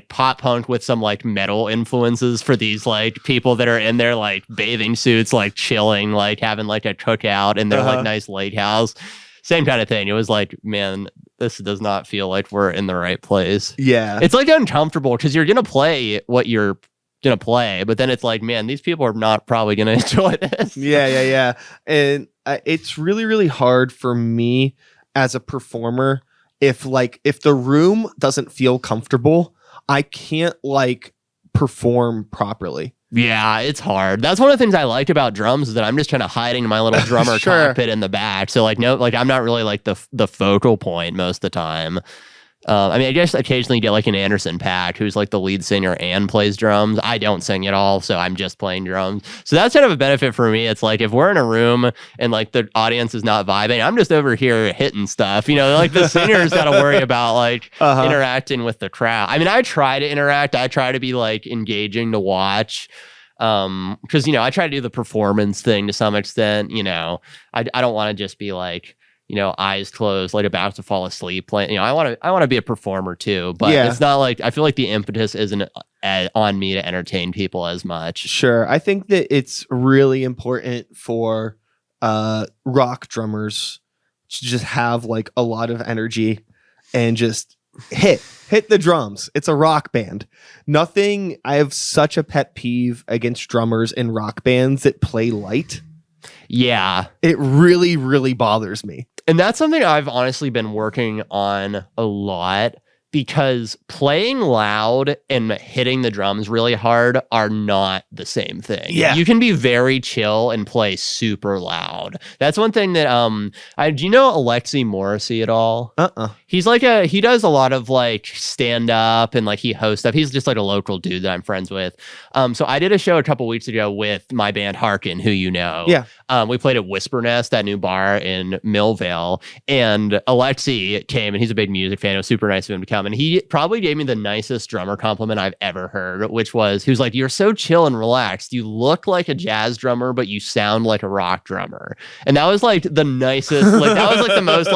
pop punk with some like metal influences for these like people that are in their like bathing suits, like chilling, like having like a cookout in their like nice lake house. Same kind of thing. It was like, man, this does not feel like we're in the right place. Yeah. It's like uncomfortable because you're going to play what you're going to play, but then it's like, man, these people are not probably going to enjoy this. Yeah. And it's really, really hard for me as a performer if the room doesn't feel comfortable, I can't like perform properly. Yeah, it's hard. That's one of the things I liked about drums is that I'm just kind of hiding in my little drummer cockpit in the back. So like, no, like I'm not really like the focal point most of the time. I mean, I guess occasionally you get like an Anderson Paak who's like the lead singer and plays drums. I don't sing at all, so I'm just playing drums. So that's kind of a benefit for me. It's like if we're in a room and like the audience is not vibing, I'm just over here hitting stuff. Like the singer's got to worry about like interacting with the crowd. I mean, I try to interact. I try to be like engaging to watch. Because I try to do the performance thing to some extent. I don't want to just be like, eyes closed, like about to fall asleep playing. I want to be a performer too, but it's not like, I feel like the impetus isn't on me to entertain people as much. Sure. I think that it's really important for rock drummers to just have like a lot of energy and just hit the drums. It's a rock band. I have such a pet peeve against drummers in rock bands that play light. Yeah. It really, really bothers me. And that's something I've honestly been working on a lot because playing loud and hitting the drums really hard are not the same thing. Yeah. You can be very chill and play super loud. That's one thing that do you know Alexi Morrissey at all? He's like he does a lot of like stand up and like he hosts stuff. He's just like a local dude that I'm friends with. So I did a show a couple weeks ago with my band Harkin, who you know. Yeah. We played at Whisper Nest, that new bar in Millvale, and Alexi came, and he's a big music fan. It was super nice of him to come, and he probably gave me the nicest drummer compliment I've ever heard, which was, he was like, "You're so chill and relaxed. You look like a jazz drummer, but you sound like a rock drummer." And that was like the nicest, like that was like the most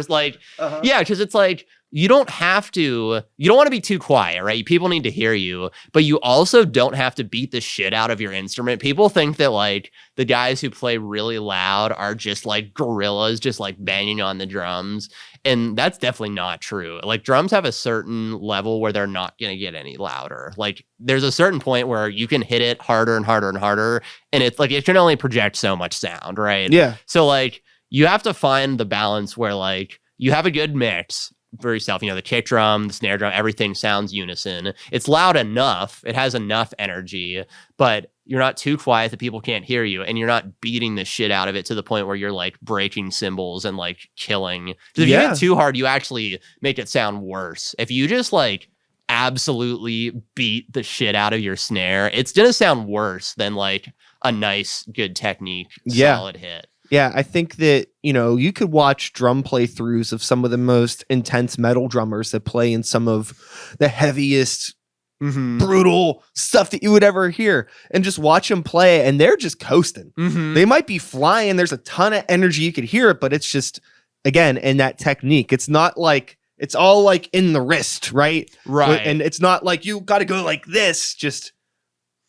like yeah, because it's like, you don't want to be too quiet, right? People need to hear you, but you also don't have to beat the shit out of your instrument. People think that like the guys who play really loud are just like gorillas, just like banging on the drums. And that's definitely not true. Like drums have a certain level where they're not going to get any louder. Like there's a certain point where you can hit it harder and harder and harder. And it's like, it can only project so much sound, right? Yeah. So like you have to find the balance where like you have a good mix for yourself, you know, the kick drum, the snare drum, everything sounds unison. It's loud enough, it has enough energy, but you're not too quiet that people can't hear you, and you're not beating the shit out of it to the point where you're like breaking cymbals and like killing. Because if you hit too hard, you actually make it sound worse. If you just like absolutely beat the shit out of your snare, it's gonna sound worse than like a nice, good technique, solid hit. Yeah, I think that, you know, you could watch drum playthroughs of some of the most intense metal drummers that play in some of the heaviest, brutal stuff that you would ever hear, and just watch them play, and they're just coasting. They might be flying. There's a ton of energy. You could hear it, but it's just, again, in that technique. It's not like, it's all like in the wrist, right? Right. And it's not like you got to go like this, just,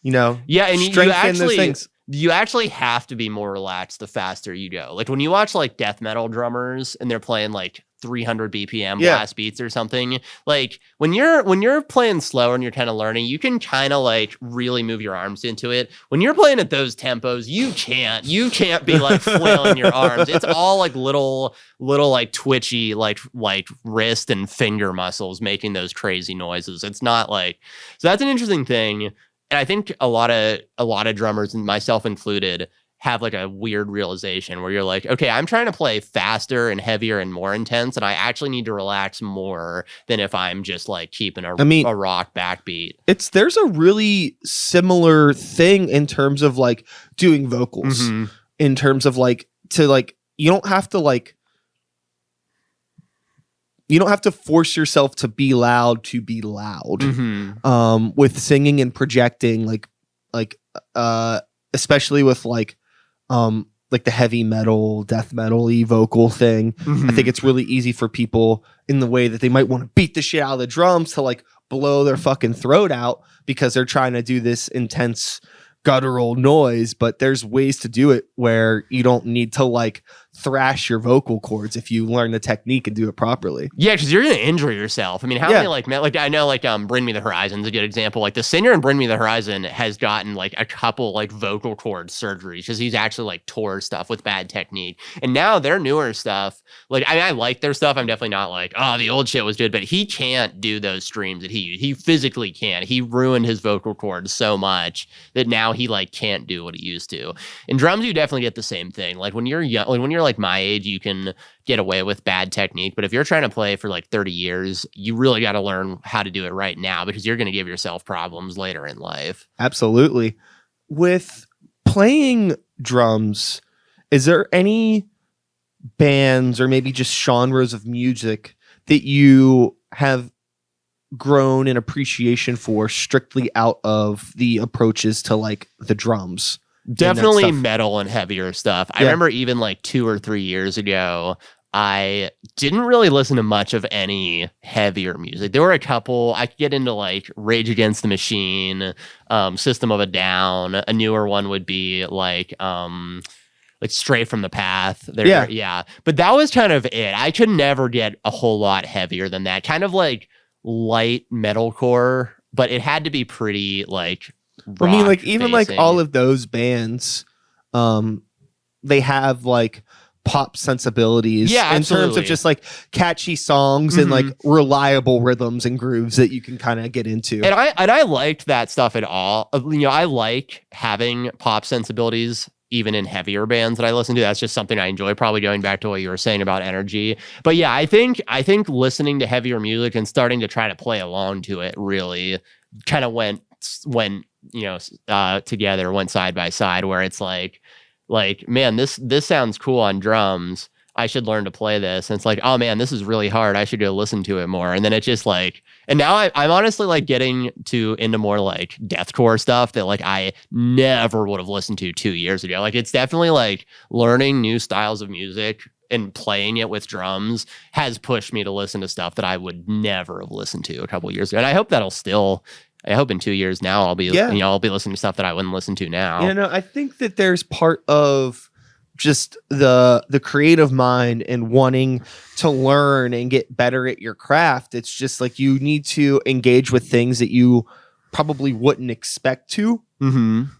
you know, yeah, and strengthen those things. You actually have to be more relaxed the faster you go. Like when you watch like death metal drummers and they're playing like 300 BPM blast beats or something, like when you're playing slower and you're kind of learning, you can kind of like really move your arms into it. When you're playing at those tempos, you can't be like flailing your arms. It's all like little like twitchy like wrist and finger muscles making those crazy noises. It's not like, so that's an interesting thing. And I think a lot of drummers, and myself included, have like a weird realization where you're like, okay, I'm trying to play faster and heavier and more intense, and I actually need to relax more than if I'm just like keeping a rock backbeat. There's a really similar thing in terms of like doing vocals, in terms of like, to like, you don't have to force yourself to be loud with singing and projecting, like especially with like the heavy metal, death metal-y vocal thing. I think it's really easy for people in the way that they might want to beat the shit out of the drums to like blow their fucking throat out because they're trying to do this intense guttural noise, but there's ways to do it where you don't need to like thrash your vocal cords if you learn the technique and do it properly. Yeah, because you're gonna injure yourself. I mean, how many like I know like Bring Me the Horizon's a good example. Like the singer in Bring Me the Horizon has gotten like a couple like vocal cord surgeries because he's actually like tore stuff with bad technique. And now their newer stuff, like I like their stuff. I'm definitely not like, oh, the old shit was good, but he can't do those streams that he physically can't. He ruined his vocal cords so much that now he like can't do what he used to. In drums, you definitely get the same thing. Like when you're young, when you're like my age, you can get away with bad technique, but if you're trying to play for like 30 years, you really got to learn how to do it right now, because you're going to give yourself problems later in life. Absolutely. With playing drums, is there any bands or maybe just genres of music that you have grown in appreciation for strictly out of the approaches to like the drums? Definitely metal and heavier stuff. I remember even like 2 or 3 years ago, I didn't really listen to much of any heavier music. There were a couple. I could get into like Rage Against the Machine, System of a Down. A newer one would be like Stray from the Path. Yeah. But that was kind of it. I could never get a whole lot heavier than that. Kind of like light metalcore, but it had to be pretty like rock, I mean, like even like all of those bands, they have like pop sensibilities Yeah, in terms of absolutely. just like catchy songs and like reliable rhythms and grooves that you can kind of get into. And I liked that stuff at all. I like having pop sensibilities even in heavier bands that I listen to. That's just something I enjoy, probably going back to what you were saying about energy. But yeah, I think listening to heavier music and starting to try to play along to it really kind of went together, went side by side, where it's like, man, this sounds cool on drums. I should learn to play this. And it's like, oh man, this is really hard. I should go listen to it more. And then it's just like, and now I'm honestly like getting into more like deathcore stuff that like I never would have listened to 2 years ago. Like it's definitely like learning new styles of music and playing it with drums has pushed me to listen to stuff that I would never have listened to a couple years ago. And I hope I hope in 2 years now I'll be I'll be listening to stuff that I wouldn't listen to now. I think that there's part of just the creative mind and wanting to learn and get better at your craft. It's just like you need to engage with things that you probably wouldn't expect to,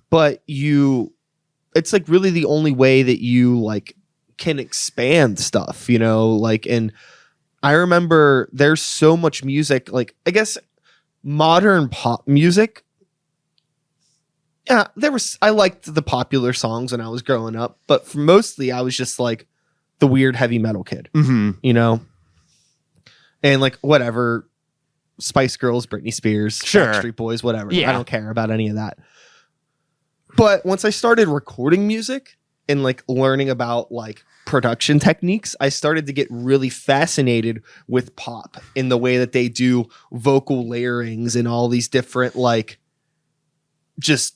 but it's like really the only way that you like can expand stuff, like, and I remember there's so much music, like I guess modern pop music. Yeah, I liked the popular songs when I was growing up, but for mostly I was just like the weird heavy metal kid, and like whatever, Spice Girls, Britney Spears, Backstreet Boys, whatever. I don't care about any of that. But once I started recording music and like learning about like production techniques, I started to get really fascinated with pop in the way that they do vocal layerings and all these different like just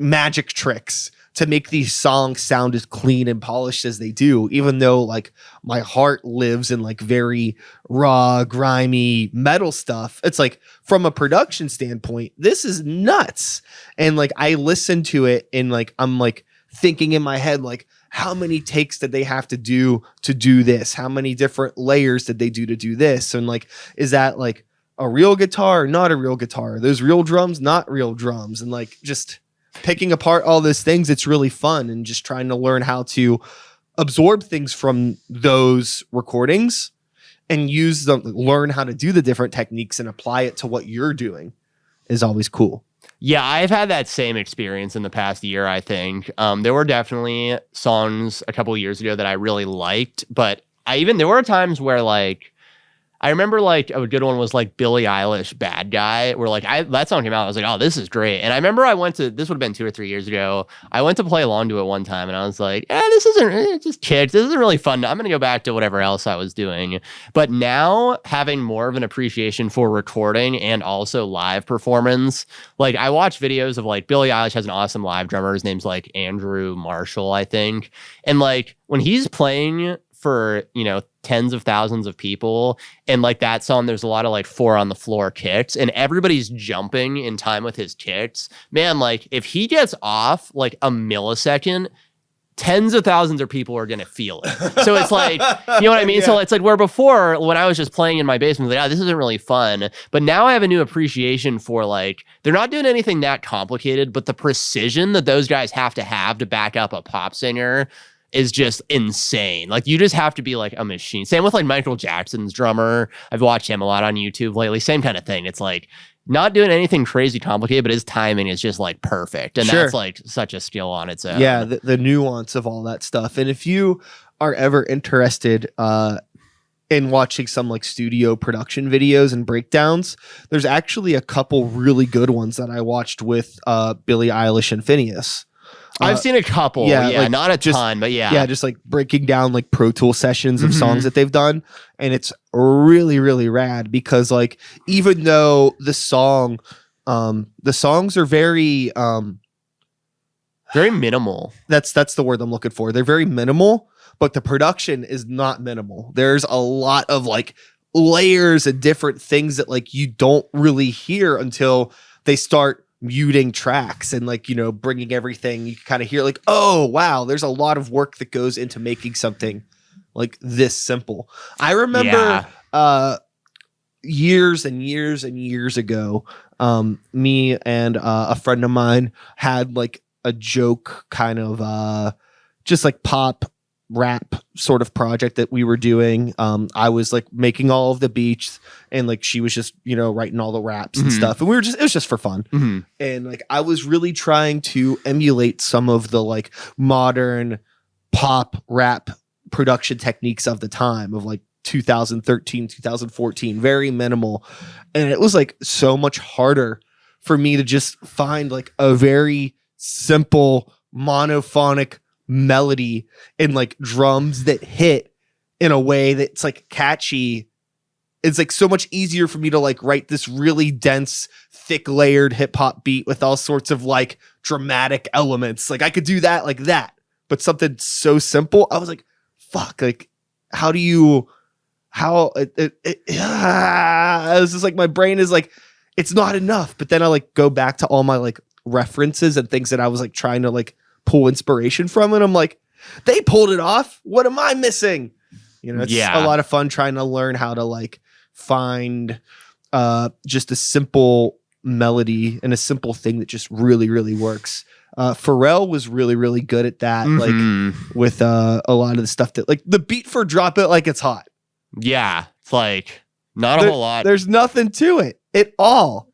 magic tricks to make these songs sound as clean and polished as they do, even though like my heart lives in like very raw, grimy metal stuff. It's like from a production standpoint, this is nuts. And like I listen to it and like I'm like thinking in my head, like, how many takes did they have to do this? How many different layers did they do to do this? And like, is that like a real guitar or not a real guitar? Are those real drums, not real drums? And like just picking apart all those things, it's really fun, and just trying to learn how to absorb things from those recordings and use them, learn how to do the different techniques and apply it to what you're doing is always cool. Yeah, I've had that same experience in the past year, I think. There were definitely songs a couple of years ago that I really liked, but there were times where like I remember like a good one was like Billie Eilish Bad Guy, where like that song came out. I was like, oh, this is great. And I remember this would have been 2 or 3 years ago. I went to play along to it one time and I was like, this isn't just kids. This isn't really fun. I'm going to go back to whatever else I was doing. But now having more of an appreciation for recording and also live performance, like I watch videos of like Billie Eilish has an awesome live drummer. His name's like Andrew Marshall, I think. And like when he's playing for tens of thousands of people, and like that song, there's a lot of like 4 on the floor kicks and everybody's jumping in time with his kicks, man. Like if he gets off like a millisecond, tens of thousands of people are gonna feel it. So it's like, you know what I mean? Yeah. So it's like where before when I was just playing in my basement, like, this isn't really fun. But now I have a new appreciation for like, they're not doing anything that complicated, but the precision that those guys have to back up a pop singer is just insane. Like you just have to be like a machine. Same with like Michael Jackson's drummer. I've watched him a lot on YouTube lately. Same kind of thing. It's like not doing anything crazy complicated, but his timing is just like perfect. And that's like such a skill on its own. Yeah, the nuance of all that stuff. And if you are ever interested in watching some like studio production videos and breakdowns, there's actually a couple really good ones that I watched with Billie Eilish and Phineas. I've seen a couple, like not a ton, but yeah. Yeah, just like breaking down like Pro Tool sessions of songs that they've done. And it's really, really rad because like, even though the songs are very minimal. That's the word I'm looking for. They're very minimal, but the production is not minimal. There's a lot of like layers and different things that like you don't really hear until they start muting tracks and like, bringing everything. You kind of hear like, oh wow, there's a lot of work that goes into making something like this simple. I remember years and years and years ago, me and a friend of mine had like a joke kind of just like pop rap sort of project that we were doing. I was like making all of the beats, and like she was just, you know, writing all the raps and stuff. And it was just for fun. And like I was really trying to emulate some of the like modern pop rap production techniques of the time of like 2013, 2014, very minimal. And it was like so much harder for me to just find like a very simple monophonic melody and like drums that hit in a way that's like catchy. It's like so much easier for me to like write this really dense, thick layered hip hop beat with all sorts of like dramatic elements. Like I could do that like that, but something so simple, I was like, fuck, like it was just like my brain is like, it's not enough. But then I like go back to all my like references and things that I was like trying to like pull inspiration from, and I'm like, they pulled it off. What am I missing? You know, it's a lot of fun trying to learn how to like find just a simple melody and a simple thing that just really, really works. Pharrell was really, really good at that. Like with a lot of the stuff that like the beat for Drop It Like It's Hot. Yeah. It's like not a whole lot. There's nothing to it at all.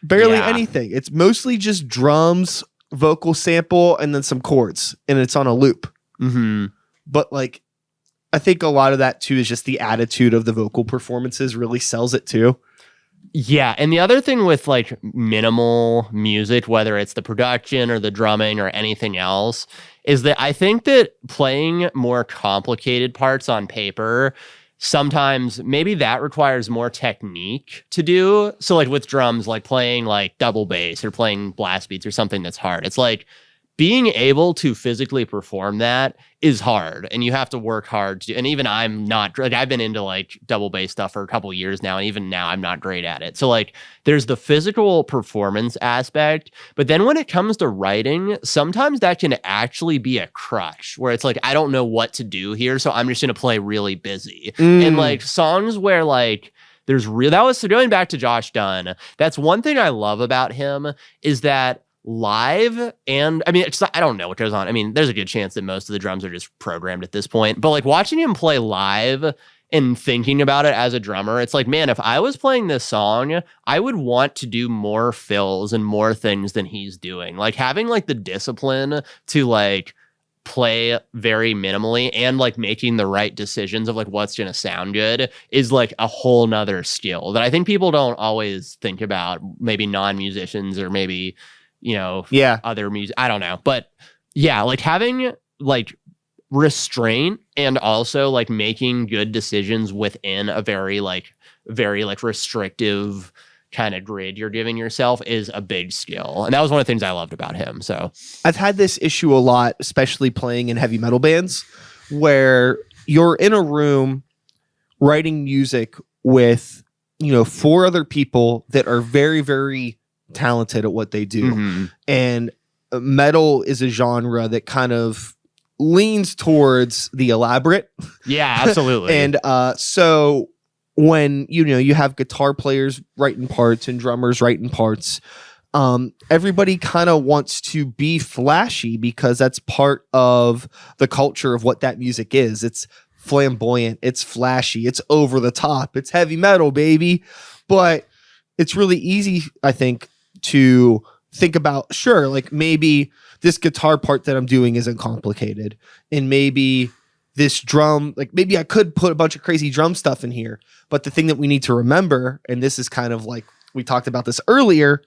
Barely anything. It's mostly just drums, vocal sample, and then some chords, and it's on a loop. But like, I think a lot of that too is just the attitude of the vocal performances really sells it too. Yeah, and the other thing with like minimal music, whether it's the production or the drumming or anything else, is that I think that playing more complicated parts on paper, sometimes maybe that requires more technique to do. So like with drums, like playing like double bass or playing blast beats or something that's hard. It's like being able to physically perform that is hard, and you have to work hard to, and even I'm not like, I've been into like double bass stuff for a couple of years now, and even now I'm not great at it. So like there's the physical performance aspect, but then when it comes to writing, sometimes that can actually be a crutch where it's like, I don't know what to do here, so I'm just going to play really busy. And like songs where like there's real, that was, so going back to Josh Dunn, that's one thing I love about him is that live, and I mean, it's, I don't know what goes on. I mean, there's a good chance that most of the drums are just programmed at this point, but like watching him play live and thinking about it as a drummer, it's like, man, if I was playing this song, I would want to do more fills and more things than he's doing. Like having like the discipline to like play very minimally and like making the right decisions of like what's going to sound good is like a whole nother skill that I think people don't always think about, maybe non-musicians or maybe, you know, other music, I don't know. But yeah, like having like restraint and also like making good decisions within a very restrictive kind of grid you're giving yourself is a big skill. And that was one of the things I loved about him. So I've had this issue a lot, especially playing in heavy metal bands, where you're in a room writing music with, you know, 4 other people that are very, very talented at what they do. And metal is a genre that kind of leans towards the elaborate. Yeah, absolutely. And so when, you know, you have guitar players writing parts and drummers writing parts, everybody kind of wants to be flashy because that's part of the culture of what that music is. It's flamboyant, it's flashy, it's over the top, it's heavy metal, baby. But it's really easy, I think, to think about, sure, like maybe this guitar part that I'm doing isn't complicated, and maybe this drum, like maybe I could put a bunch of crazy drum stuff in here. But the thing that we need to remember, and this is kind of like, we talked about this earlier,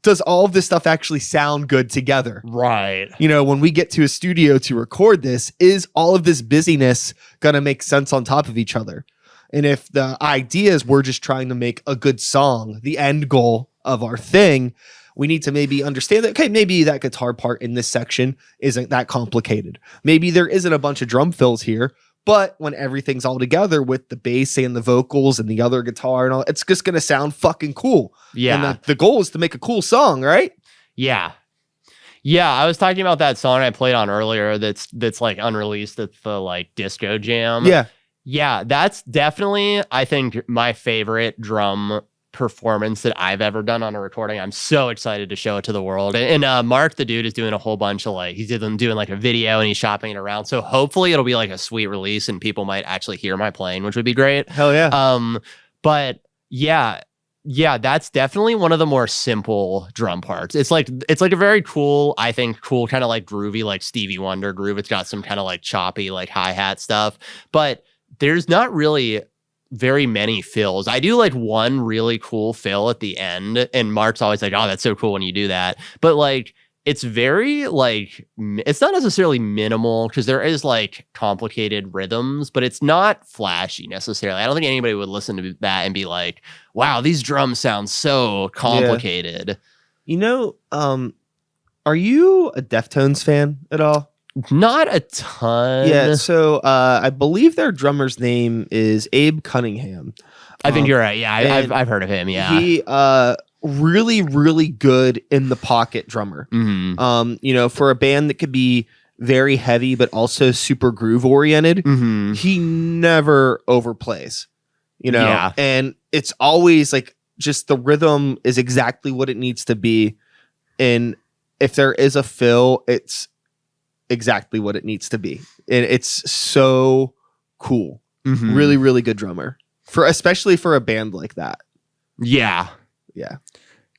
does all of this stuff actually sound good together? Right. You know, when we get to a studio to record this, is all of this busyness going to make sense on top of each other? And if the idea is we're just trying to make a good song, the end goal of our thing, we need to maybe understand that, okay, maybe that guitar part in this section isn't that complicated. Maybe there isn't a bunch of drum fills here, but when everything's all together with the bass and the vocals and the other guitar and all, it's just going to sound fucking cool. Yeah. And the goal is to make a cool song, right? Yeah. Yeah, I was talking about that song I played on earlier that's like unreleased. That's the like disco jam. Yeah. Yeah, that's definitely, I think, my favorite drum performance that I've ever done on a recording. I'm so excited to show it to the world. And Mark, the dude, is doing a whole bunch of like, he's doing like a video and he's shopping it around. So hopefully it'll be like a sweet release and people might actually hear my playing, which would be great. Hell yeah. But yeah, that's definitely one of the more simple drum parts. It's like a very cool, I think, cool kind of like groovy, like Stevie Wonder groove. It's got some kind of like choppy, like hi-hat stuff, but there's not really very many fills. I do like one really cool fill at the end, and Mark's always like, oh, that's so cool when you do that. But like, it's very like, it's not necessarily minimal because there is like complicated rhythms, but it's not flashy necessarily. I don't think anybody would listen to that and be like, wow, these drums sound so complicated. Yeah. You know, are you a Deftones fan at all? Not a ton. Yeah, so I believe their drummer's name is Abe Cunningham. I think you're right. Yeah, I've heard of him. Yeah, he really, really good in the pocket drummer. Mm-hmm. You know, for a band that could be very heavy but also super groove oriented, mm-hmm. he never overplays. You know, Yeah. And it's always like just the rhythm is exactly what it needs to be, and if there is a fill, it's exactly what it needs to be, and it's so cool. Mm-hmm. Really, really good drummer especially for a band like that. Yeah.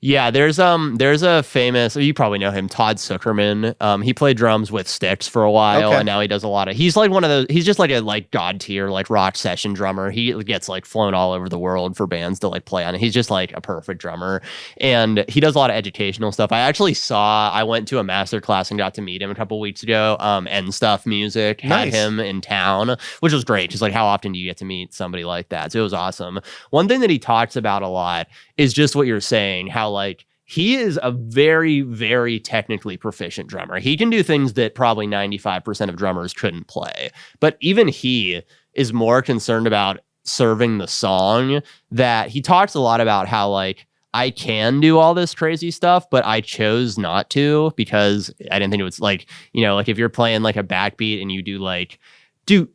Yeah, there's a famous, you probably know him, Todd Suckerman. He played drums with Styx for a while, Okay. and now he does a lot of, he's like one of those, he's just like a like god tier, like rock session drummer. He gets like flown all over the world for bands to like play on it. He's just like a perfect drummer, and he does a lot of educational stuff. I went to a master class and got to meet him a couple weeks ago. And Stuff Music had Nice. him in town, which was great. Just like, how often do you get to meet somebody like that? So it was awesome. One thing that he talks about a lot is just what you're saying, how like he is a very, very technically proficient drummer. He can do things that probably 95% of drummers couldn't play. But even he is more concerned about serving the song, that he talks a lot about how like, I can do all this crazy stuff, but I chose not to because I didn't think it was like, you know, like if you're playing like a backbeat and you do like do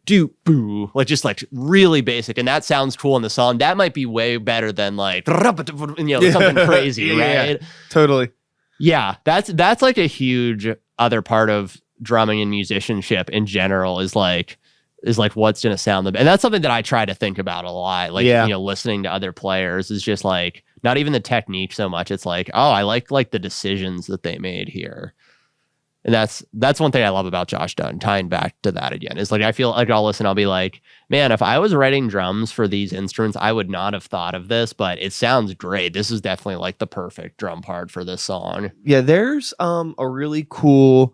boo, like just like really basic, and that sounds cool in the song, that might be way better than like, you know, something crazy, right? Yeah, totally. Yeah, that's like a huge other part of drumming and musicianship in general is like what's gonna sound the best. And that's something that I try to think about a lot. Like, Yeah. you know, listening to other players is just like not even the technique so much. It's like, oh, I like the decisions that they made here. And that's one thing I love about Josh Dunn, tying back to that again, is like, I feel like I'll listen, I'll be like, man, if I was writing drums for these instruments, I would not have thought of this, but it sounds great. This is definitely like the perfect drum part for this song. Yeah, there's a really cool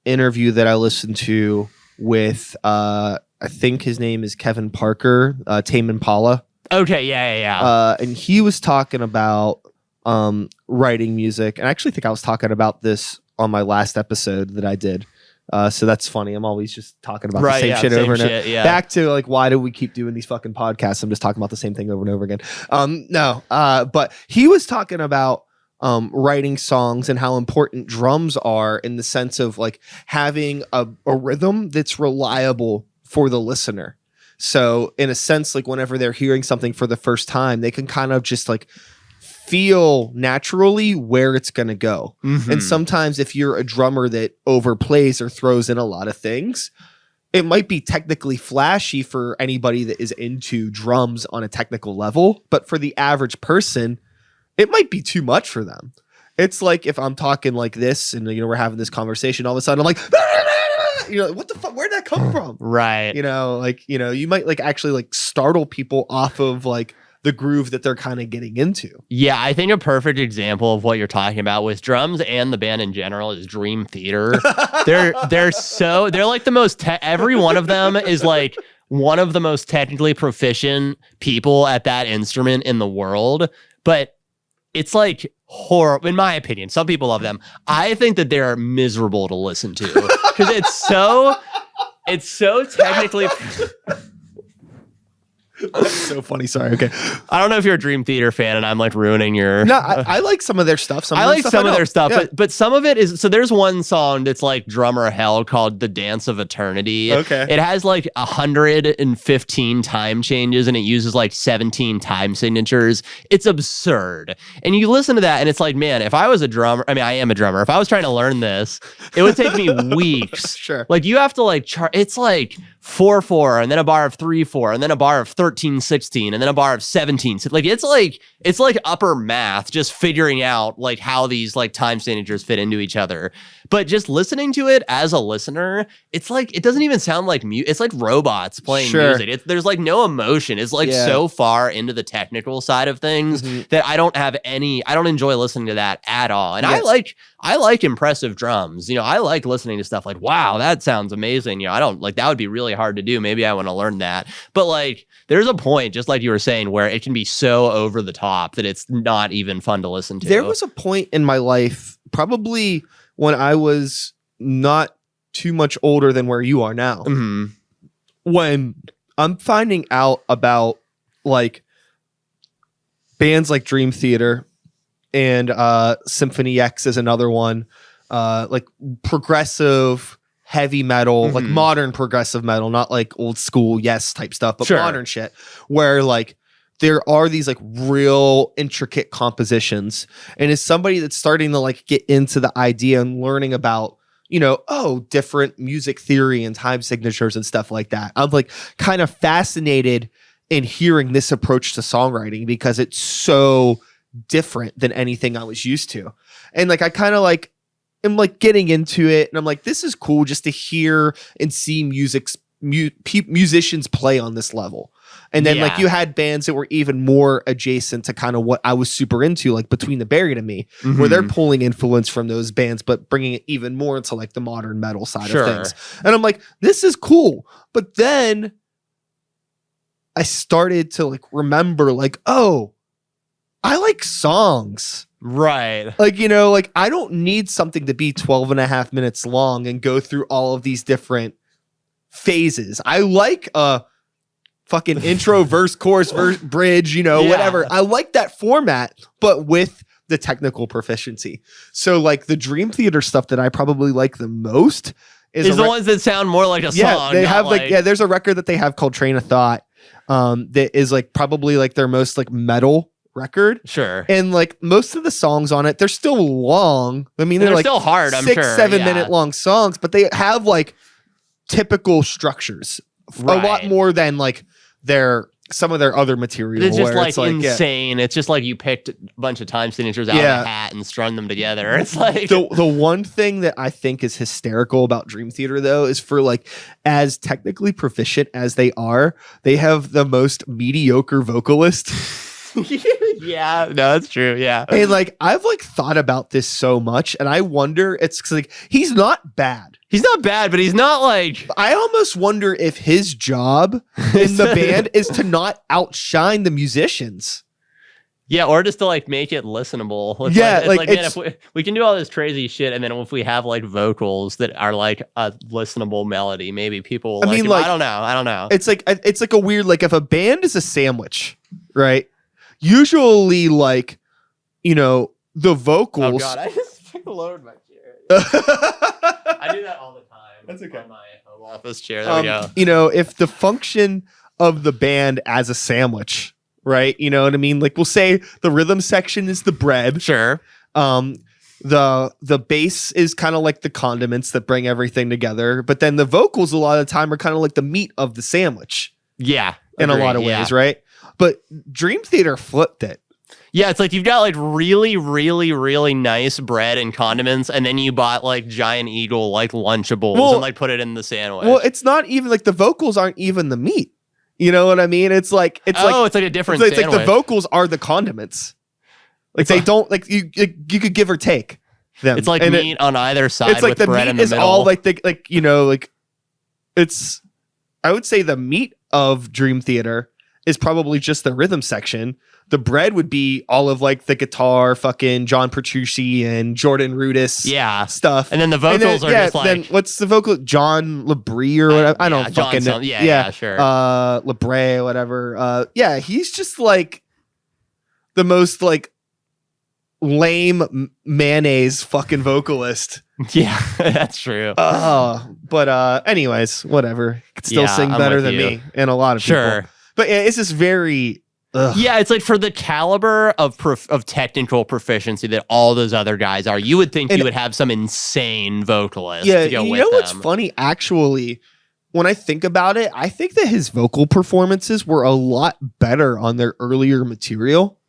interview that I listened to with I think his name is Kevin Parker, Tame Impala. Okay, yeah. And he was talking about writing music, and I actually think I was talking about this on my last episode that I did. So that's funny. I'm always just talking about the same shit over and over. Yeah. Back to like, why do we keep doing these fucking podcasts? I'm just talking about the same thing over and over again. But he was talking about writing songs and how important drums are in the sense of like having a rhythm that's reliable for the listener. So in a sense, like whenever they're hearing something for the first time, they can kind of just like feel naturally where it's going to go. Mm-hmm. And sometimes if you're a drummer that overplays or throws in a lot of things, it might be technically flashy for anybody that is into drums on a technical level, but for the average person, it might be too much for them. It's like if I'm talking like this and, you know, we're having this conversation, all of a sudden I'm like, you know, what the fuck, where'd that come from? Right. You know, like, you know, you might like actually like startle people off of like the groove that they're kind of getting into. Yeah, I think a perfect example of what you're talking about with drums and the band in general is Dream Theater. they're like the most every one of them is like one of the most technically proficient people at that instrument in the world, but it's like horrible in my opinion. Some people love them. I think that they're miserable to listen to because it's so technically That's so funny. Sorry. Okay. I don't know if you're a Dream Theater fan and I'm like ruining your. No, I like some of their stuff. I like some of their stuff, Yeah. but some of it is. So there's one song that's like drummer hell called "The Dance of Eternity." Okay. It has like 115 time changes and it uses like 17 time signatures. It's absurd. And you listen to that and it's like, man, if I was a drummer, I mean, I am a drummer. If I was trying to learn this, it would take me weeks. Sure. Like you have to like chart. It's like 4/4 and then a bar of 3/4 and then a bar of 13/16 and then a bar of 17. So like it's like upper math, just figuring out like how these like time signatures fit into each other. But just listening to it as a listener, it's like it doesn't even sound like music. It's like robots playing music. There's like no emotion. It's like so far into the technical side of things that I don't enjoy listening to that at all. And I like impressive drums. You know, I like listening to stuff like, wow, that sounds amazing. You know, I don't like that would be really hard to do. Maybe I want to learn that. But like there's a point, just like you were saying, where it can be so over the top that it's not even fun to listen to. There was a point in my life, probably when I was not too much older than where you are now, when I'm finding out about like bands like Dream Theater and Symphony X is another one, like progressive heavy metal, like modern progressive metal, not like old school Yes type stuff, but modern shit, where like there are these like real intricate compositions. And as somebody that's starting to like get into the idea and learning about, you know, different music theory and time signatures and stuff like that, I'm like kind of fascinated in hearing this approach to songwriting because it's so different than anything I was used to. And like I kind of like am like getting into it and I'm like, this is cool just to hear and see musicians play on this level. And then like you had bands that were even more adjacent to kind of what I was super into, like Between the Buried and Me, where they're pulling influence from those bands, but bringing it even more into like the modern metal side of things. And I'm like, this is cool. But then I started to like remember like, oh, I like songs. Right. Like, you know, like I don't need something to be 12 and a half minutes long and go through all of these different phases. I like fucking intro, verse, chorus, verse, bridge, you know, whatever. I like that format, but with the technical proficiency. So like the Dream Theater stuff that I probably like the most is the ones that sound more like a song. They have like there's a record that they have called Train of Thought that is like probably like their most like metal record. Sure. And like most of the songs on it, they're still long. I mean, they're like still hard, 6-7 minute long songs, but they have like typical structures. A lot more than like some of their other material. It's just like insane. It's just like you picked a bunch of time signatures out of a hat and strung them together. It's like the one thing that I think is hysterical about Dream Theater though is for like as technically proficient as they are, they have the most mediocre vocalist. Yeah, no, that's true. Yeah. And like I've like thought about this so much and I wonder it's like he's not bad. He's not bad, but he's not like... I almost wonder if his job in the band is to not outshine the musicians. Yeah, or just to like make it listenable. It's man, if we can do all this crazy shit, and then if we have like vocals that are like a listenable melody, maybe people will I don't know. It's like a weird, like if a band is a sandwich, right? Usually like, you know, the vocals... Oh God, I just lowered my chair. I do that all the time. That's okay. On my home office chair. There we go. You know, if the function of the band as a sandwich, right? You know what I mean? Like we'll say the rhythm section is the bread. Sure. The bass is kind of like the condiments that bring everything together, but then the vocals a lot of the time are kind of like the meat of the sandwich. Yeah. In a lot of ways, right? But Dream Theater flipped it. Yeah, it's like you've got like really, really, really nice bread and condiments, and then you bought like Giant Eagle like Lunchables and like put it in the sandwich. Well, it's not even like the vocals aren't even the meat. You know what I mean? It's like it's like a different sandwich. It's like the vocals are the condiments. Like they don't like you could give or take them. It's like meat on either side. It's like with bread meat in the is middle. all like you know, like it's I would say the meat of Dream Theater is probably just the rhythm section. The bread would be all of like the guitar, fucking John Petrucci and Jordan Rudess stuff. And then the vocals are just like... Then what's the vocal? John LeBrie or whatever? I don't fucking know. Yeah, sure. LeBray, whatever. Yeah, he's just like the most like lame mayonnaise fucking vocalist. Yeah, that's true. But anyways, whatever. Could still sing better than me and a lot of people. But yeah, it's just very... Yeah, it's like for the caliber of technical proficiency that all those other guys are, you would think you would have some insane vocalist to go with them. You know what's funny? Actually, when I think about it, I think that his vocal performances were a lot better on their earlier material.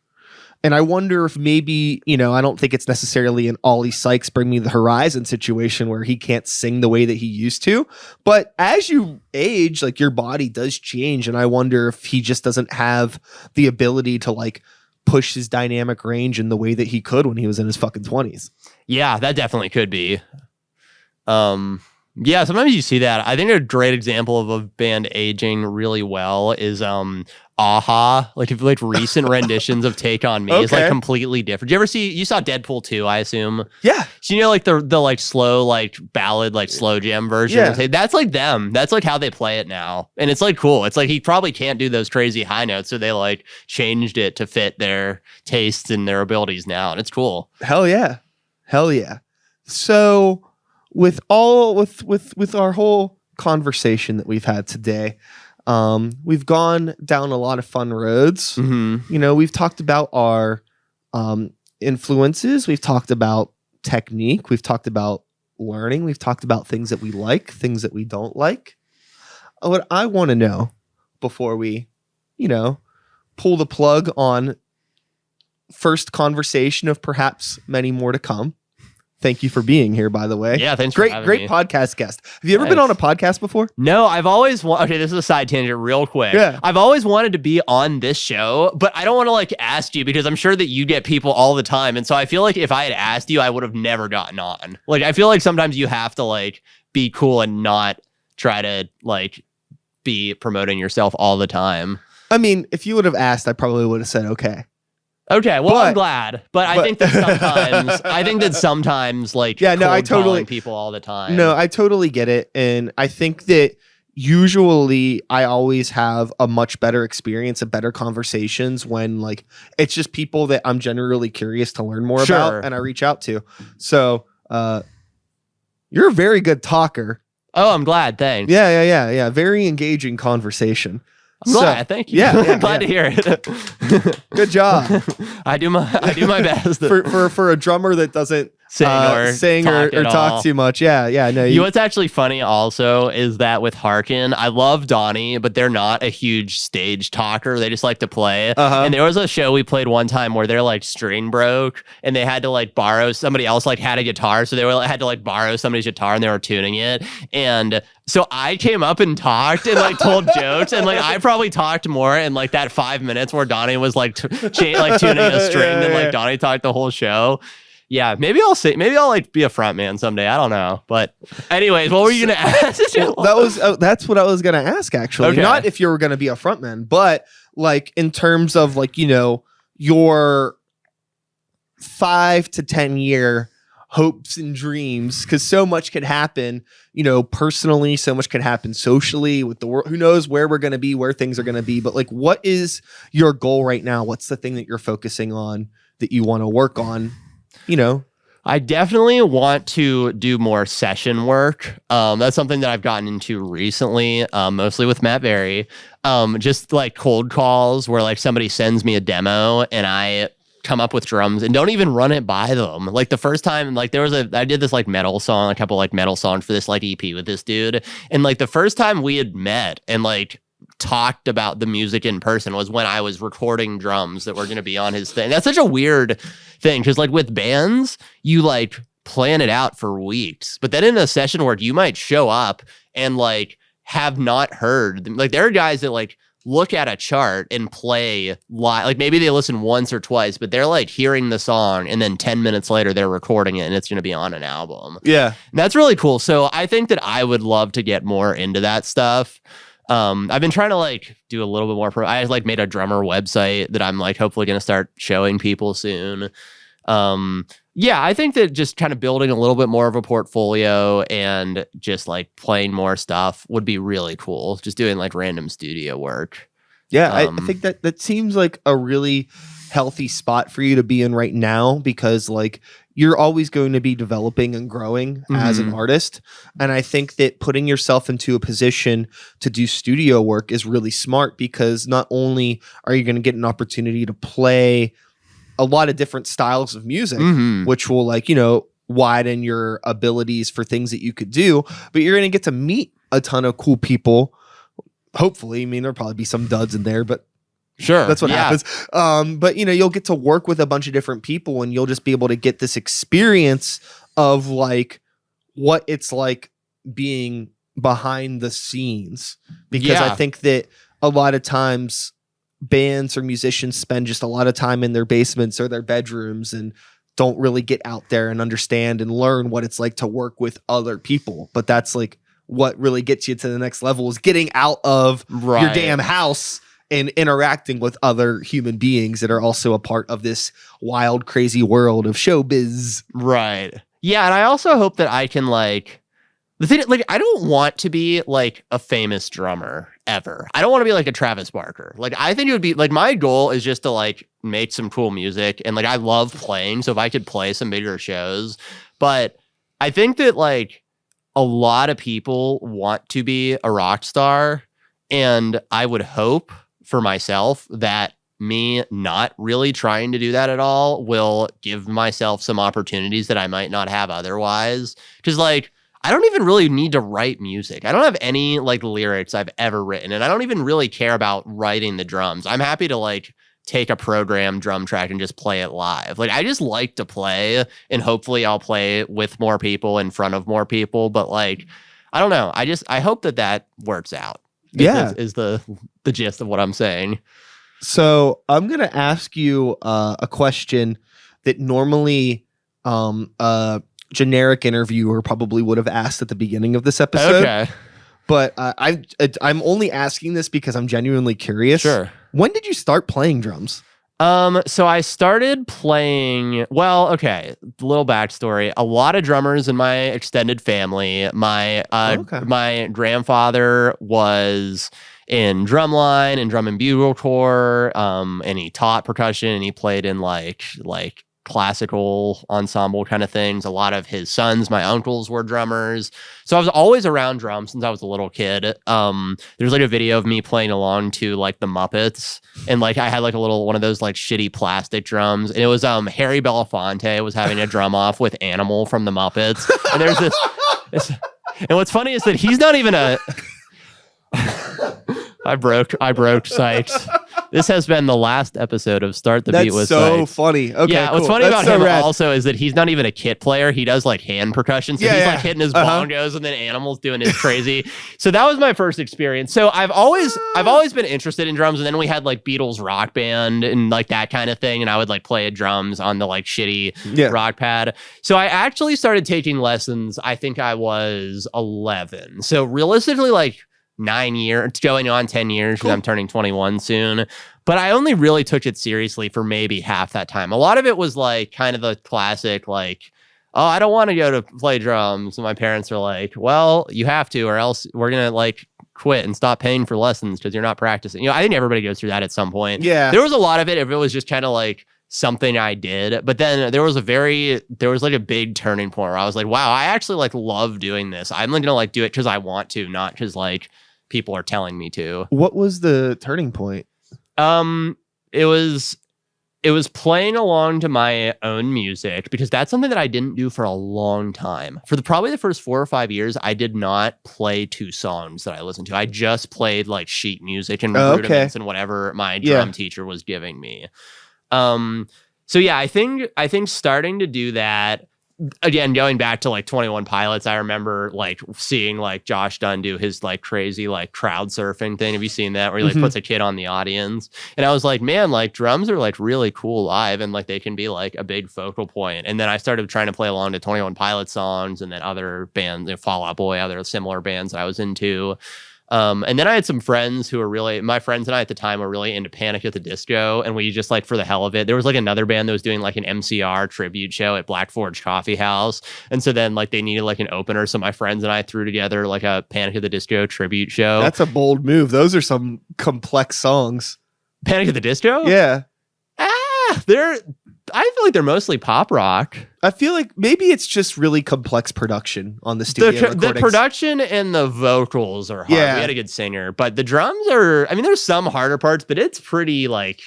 And I wonder if maybe, I don't think it's necessarily an Ollie Sykes Bring Me the Horizon situation where he can't sing the way that he used to. But as you age, like your body does change. And I wonder if he just doesn't have the ability to like push his dynamic range in the way that he could when he was in his fucking 20s. Yeah, that definitely could be. Yeah, sometimes you see that. I think a great example of a band aging really well is Aha. Like if like recent renditions of Take On Me is like completely different. You saw Deadpool 2, I assume? Yeah. So like the like slow like ballad like slow jam version. Yeah. That's like them. That's like how they play it now. And it's like cool. It's like he probably can't do those crazy high notes, so they like changed it to fit their tastes and their abilities now. And it's cool. Hell yeah. So with our whole conversation that we've had today, we've gone down a lot of fun roads. Mm-hmm. We've talked about our influences. We've talked about technique. We've talked about learning. We've talked about things that we like, things that we don't like. What I want to know before we, pull the plug on first conversation of perhaps many more to come. Thank you for being here, by the way. Yeah, thanks for having me. Great me. Podcast guest. Have you ever been on a podcast before? No, I've always okay, this is a side tangent real quick. Yeah. I've always wanted to be on this show, but I don't want to like ask you because I'm sure that you get people all the time. And so I feel like if I had asked you, I would have never gotten on. Like, I feel like sometimes you have to like be cool and not try to like be promoting yourself all the time. I mean, if you would have asked, I probably would have said, okay. Okay, well, I'm glad, but I think that sometimes, like, I totally people all the time. No, I totally get it, and I think that usually I always have a much better experience and better conversations when like it's just people that I'm generally curious to learn more about, and I reach out to. So, you're a very good talker. Oh, I'm glad. Thanks. Yeah. Very engaging conversation. I'm glad. Thank you. Yeah, glad to hear it. Good job. I do my best for a drummer that doesn't sing or talk too much. Yeah. No. What's actually funny also is that with Harkin, I love Donnie, but they're not a huge stage talker. They just like to play. And there was a show we played one time where their like string broke and they had to like borrow somebody else like had a guitar, so had to like borrow somebody's guitar and they were tuning it. And so I came up and talked and like told jokes, and like I probably talked more in like that 5 minutes where Donnie was like tuning a string than like Donnie talked the whole show. Yeah, maybe I'll like be a front man someday. I don't know. But anyways, what were you gonna ask? That's what I was gonna ask actually. Okay. Not if you were gonna be a front man, but like in terms of like, your 5 to 10 year hopes and dreams, because so much could happen, personally, so much could happen socially with the world. Who knows where we're going to be, where things are going to be. But like, what is your goal right now? What's the thing that you're focusing on that you want to work on? I definitely want to do more session work. That's something that I've gotten into recently, mostly with Matt Berry. Just like cold calls where like somebody sends me a demo and I come up with drums and don't even run it by them. Like the first time, like I did this like metal song, a couple like metal songs for this like EP with this dude. And like the first time we had met and like talked about the music in person was when I was recording drums that were going to be on his thing. That's such a weird thing because like with bands, you like plan it out for weeks, but then in a session work, you might show up and like have not heard. Like there are guys that like look at a chart and play live. Like maybe they listen once or twice, but they're like hearing the song and then 10 minutes later they're recording it and it's going to be on an album. Yeah. And that's really cool. So I think that I would love to get more into that stuff. I've been trying to like do a little bit more. I like made a drummer website that I'm like hopefully going to start showing people soon. Yeah, I think that just kind of building a little bit more of a portfolio and just like playing more stuff would be really cool. Just doing like random studio work. Yeah, I think that seems like a really healthy spot for you to be in right now, because like you're always going to be developing and growing as an artist. And I think that putting yourself into a position to do studio work is really smart, because not only are you going to get an opportunity to play a lot of different styles of music, which will like, you know, widen your abilities for things that you could do, but you're going to get to meet a ton of cool people. Hopefully, I mean, there'll probably be some duds in there, but sure, that's what happens. But you know, you'll get to work with a bunch of different people, and you'll just be able to get this experience of like what it's like being behind the scenes. Because I think that a lot of times bands or musicians spend just a lot of time in their basements or their bedrooms and don't really get out there and understand and learn what it's like to work with other people. But that's like what really gets you to the next level, is getting out of your damn house and interacting with other human beings that are also a part of this wild, crazy world of showbiz. Right. Yeah. And I also hope that I can like, the thing, like, I don't want to be like a famous drummer ever. I don't want to be like a Travis Barker. Like, I think it would be like, my goal is just to like make some cool music. And like, I love playing. So if I could play some bigger shows, but I think that like a lot of people want to be a rock star. And I would hope for myself that me not really trying to do that at all will give myself some opportunities that I might not have otherwise. Because like, I don't even really need to write music. I don't have any like lyrics I've ever written, and I don't even really care about writing the drums. I'm happy to like take a programmed drum track and just play it live. Like, I just like to play, and hopefully I'll play with more people in front of more people. But like, I don't know. I hope that works out. Is the gist of what I'm saying. So I'm going to ask you a question that normally generic interviewer probably would have asked at the beginning of this episode. Okay. But I'm only asking this because I'm genuinely curious. Sure. When did you start playing drums? So I started playing, well, okay, little backstory. A lot of drummers in my extended family. My my grandfather was in drumline and drum and bugle corps, and he taught percussion, and he played in like classical ensemble kind of things. A lot of his sons, my uncles, were drummers. So I was always around drums since I was a little kid. There's like a video of me playing along to like the Muppets, and like I had like a little one of those like shitty plastic drums, and it was Harry Belafonte was having a drum off with Animal from the Muppets. And there's this and what's funny is that he's not even a I broke Sykes. This has been the last episode of Start the Beat with so Sykes. funny. Okay, yeah, cool. What's funny That's about him rad. also is that he's not even a kit player. He does like hand percussion. So he's like hitting his bongos, and then Animal's doing his crazy. So that was my first experience. So I've always been interested in drums. And then we had like Beatles Rock Band and like that kind of thing. And I would like play drums on the like shitty rock pad. So I actually started taking lessons. I think I was 11. So realistically, like 9 years, going on 10 years, because I'm turning 21 soon. But I only really took it seriously for maybe half that time. A lot of it was like kind of the classic, like, oh, I don't want to go to play drums. And my parents are like, well, you have to, or else we're going to like quit and stop paying for lessons because you're not practicing. You know, I think everybody goes through that at some point. Yeah. There was a lot of it if it was just kind of like something I did. But then there was like a big turning point where I was like, wow, I actually like love doing this. I'm going to like do it because I want to, not because like people are telling me to. What was the turning point? It was playing along to my own music, because that's something that I didn't do for a long time. For probably the first 4 or 5 years, I did not play to songs that I listened to. I just played like sheet music and rudiments and whatever my drum teacher was giving me. So yeah, I think starting to do that, again, going back to like 21 Pilots, I remember like seeing like Josh Dunn do his like crazy like crowd surfing thing. Have you seen that? Where he like puts a kid on the audience. And I was like, man, like drums are like really cool live, and like they can be like a big focal point. And then I started trying to play along to 21 Pilots songs, and then other bands, Fall Out Boy, other similar bands that I was into. And then I had some friends who were my friends and I at the time were really into Panic at the Disco. And we just like, for the hell of it, there was like another band that was doing like an MCR tribute show at Black Forge Coffee House. And so then like they needed like an opener. So my friends and I threw together like a Panic at the Disco tribute show. That's a bold move. Those are some complex songs. Panic at the Disco? Yeah. I feel like they're mostly pop rock. I feel like maybe it's just really complex production on the studio recordings. The production and the vocals are hard. Yeah. We had a good singer, but the drums are, I mean, there's some harder parts, but it's pretty like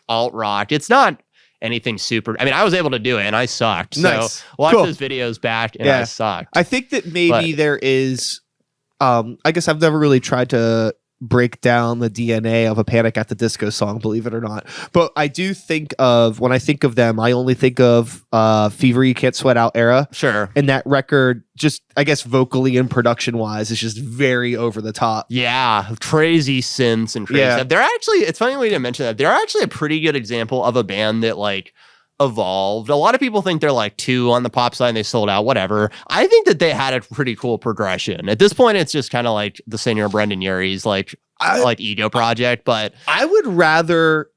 alt rock. It's not anything super. I mean, I was able to do it and I sucked. Nice. So watch Cool. those videos back and I sucked. I think that maybe there is, I guess I've never really tried to break down the DNA of a Panic at the Disco song, believe it or not. But I do think of, when I think of them, I only think of Fever You Can't Sweat Out era. Sure. And that record, just, I guess, vocally and production wise, is just very over the top. Yeah. Crazy synths and crazy stuff. They're actually, it's funny we didn't mention that. They're actually a pretty good example of a band that like evolved. A lot of people think they're like 2 on the pop side and they sold out, whatever. I think that they had a pretty cool progression. At this point, it's just kind of like the singer Brendan Urie's like ego project, but I would rather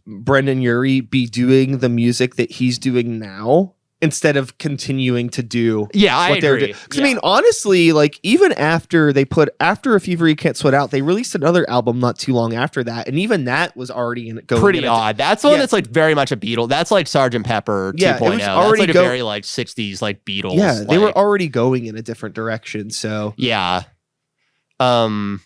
Brendan Urie be doing the music that he's doing now instead of continuing to do I what they're agree. doing. I mean, honestly, like even after A Fever You Can't Sweat Out, they released another album not too long after that, and even that was already going pretty odd. That's the one that's like very much a Beatles. That's like Sgt. Pepper 2.0. It was That's already like a very like 60s like Beatles. Yeah, they were already going in a different direction. So yeah. I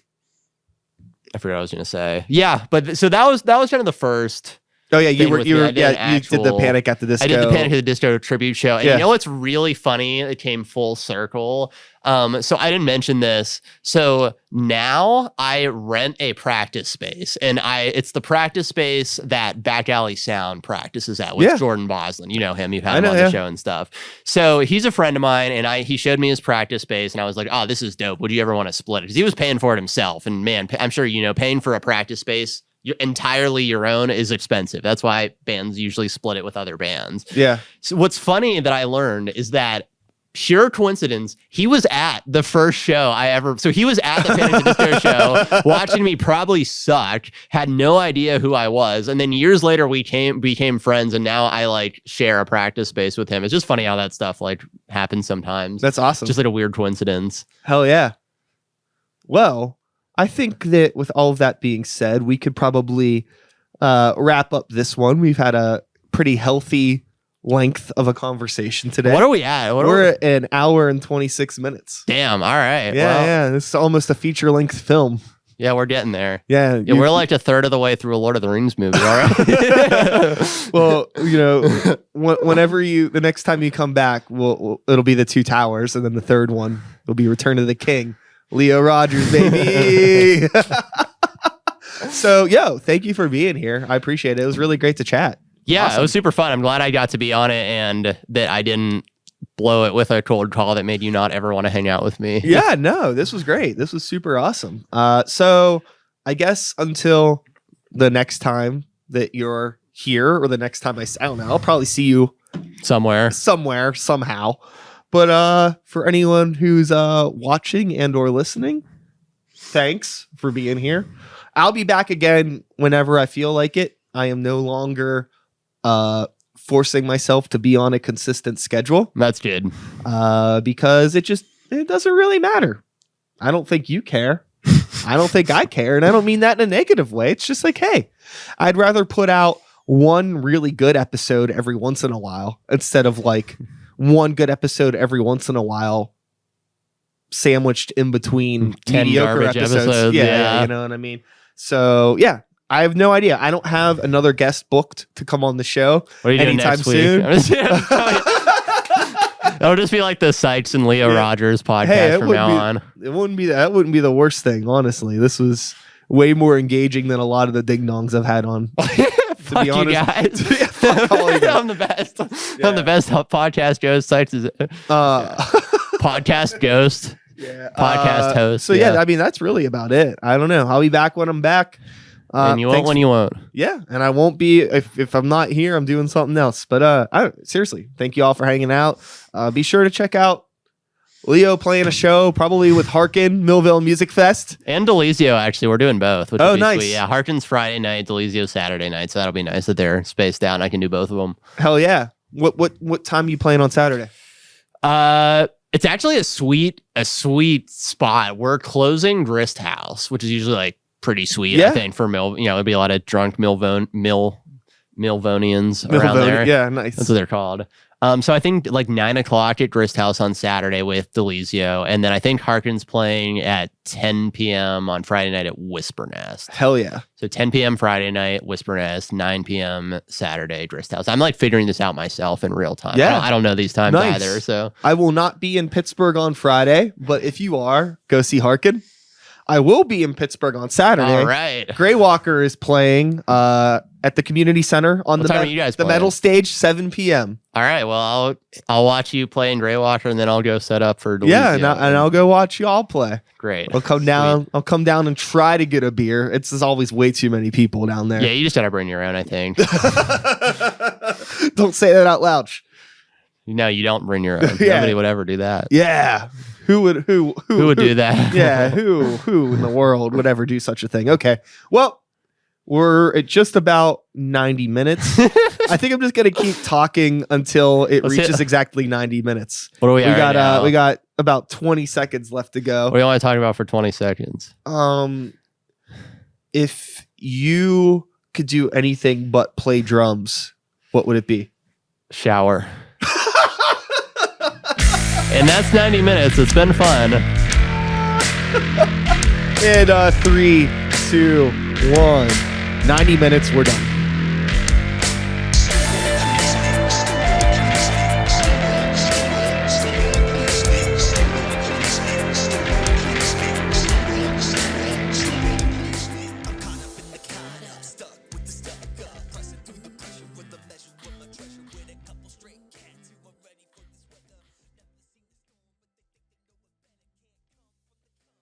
forgot what I was gonna say. Yeah, but so that was kind of the first. Oh yeah, you did the Panic at the Disco. I did the Panic at the Disco tribute show. And you know what's really funny? It came full circle. So I didn't mention this. So now I rent a practice space, and it's the practice space that Back Alley Sound practices at with Jordan Boslin. You know him. You've had him on the show and stuff. So he's a friend of mine, and he showed me his practice space, and I was like, oh, this is dope. Would you ever want to split it? Because he was paying for it himself. And man, I'm sure you know, paying for a practice space entirely your own is expensive. That's why bands usually split it with other bands. Yeah. So what's funny that I learned is that pure coincidence, he was at the first show so he was at the Panic at the Disco show, watching me probably suck, had no idea who I was. And then years later we became friends, and now I like share a practice space with him. It's just funny how that stuff like happens sometimes. That's awesome. Just like a weird coincidence. Hell yeah. Well, I think that with all of that being said, we could probably wrap up this one. We've had a pretty healthy length of a conversation today. What are we at? We're at an hour and 26 minutes. Damn. All right. Yeah. This is almost a feature-length film. Yeah, we're getting there. Yeah. We're like a third of the way through a Lord of the Rings movie. All right. Well, you know, whenever the next time you come back, it'll be the Two Towers, and then the third one will be Return of the King. Leo Rogers, baby. So, thank you for being here. I appreciate it. It was really great to chat. Yeah, Awesome. It was super fun. I'm glad I got to be on it and that I didn't blow it with a cold call that made you not ever want to hang out with me. Yeah, no, this was great. This was super awesome. So I guess until the next time that you're here, or the next time I don't know, I'll probably see you somewhere, somehow. But for anyone who's watching and or listening, thanks for being here. I'll be back again whenever I feel like it. I am no longer forcing myself to be on a consistent schedule. That's good. Because it doesn't really matter. I don't think you care. I don't think I care. And I don't mean that in a negative way. It's just like, hey, I'd rather put out one really good episode every once in a while instead of like one good episode every once in a while sandwiched in between 10 mediocre episodes. Yeah, you know what I mean? So, yeah. I have no idea. I don't have another guest booked to come on the show what are you doing anytime next soon. It'll just be like the Sykes and Leo Rogers podcast from now on. It wouldn't be that. Wouldn't be the worst thing, honestly. This was way more engaging than a lot of the ding dongs I've had on. Fuck be honest, you guys. Fuck all you guys. I'm the best. Yeah. I'm the best podcast ghost. Sykes is podcast ghost. Yeah. Podcast host. So yeah, I mean that's really about it. I don't know. I'll be back when I'm back. And you won't when you won't. Yeah, and I won't be if I'm not here. I'm doing something else. But seriously, thank you all for hanging out. Be sure to check out Leo playing a show, probably with Harkin, Millville Music Fest. And Delizio, actually. We're doing both, which would be nice. sweet. Yeah, Harkin's Friday night, Delizio Saturday night, so that'll be nice that they're spaced out and I can do both of them. Hell yeah. What time are you playing on Saturday? It's actually a sweet spot. We're closing Grist House, which is usually like pretty sweet, I think, for it'd be a lot of drunk Milvonians around there. Yeah, nice. That's what they're called. So I think like 9 o'clock at Grist House on Saturday with Delizio, and then I think Harkin's playing at 10 p.m. on Friday night at Whisper Nest. Hell yeah. So 10 p.m. Friday night, Whisper Nest, 9 p.m. Saturday, Grist House. I'm like figuring this out myself in real time. Yeah. I don't know these times either. So I will not be in Pittsburgh on Friday, but if you are, go see Harkin. I will be in Pittsburgh on Saturday. All right. Gray Walker is playing at the community center on What time are you guys the playing? metal stage, 7 p.m. All right. Well, I'll watch you play in Gray Walker, and then I'll go set up for Delizio. Yeah, and I'll go watch y'all play. Great. I'll come down. I'll come down and try to get a beer. There's always way too many people down there. Yeah, you just gotta bring your own, I think. Don't say that out loud. No, you don't bring your own. Yeah. Nobody would ever do that. Yeah. Who would do that? Yeah, who in the world would ever do such a thing? Okay. Well, we're at just about 90 minutes. I think I'm just gonna keep talking until it reaches exactly 90 minutes. What do we got? now? We got about 20 seconds left to go. What do you want to talk about for 20 seconds? If you could do anything but play drums, what would it be? Shower. And that's 90 minutes. It's been fun. And 3, 2, 1. 90 minutes, we're done.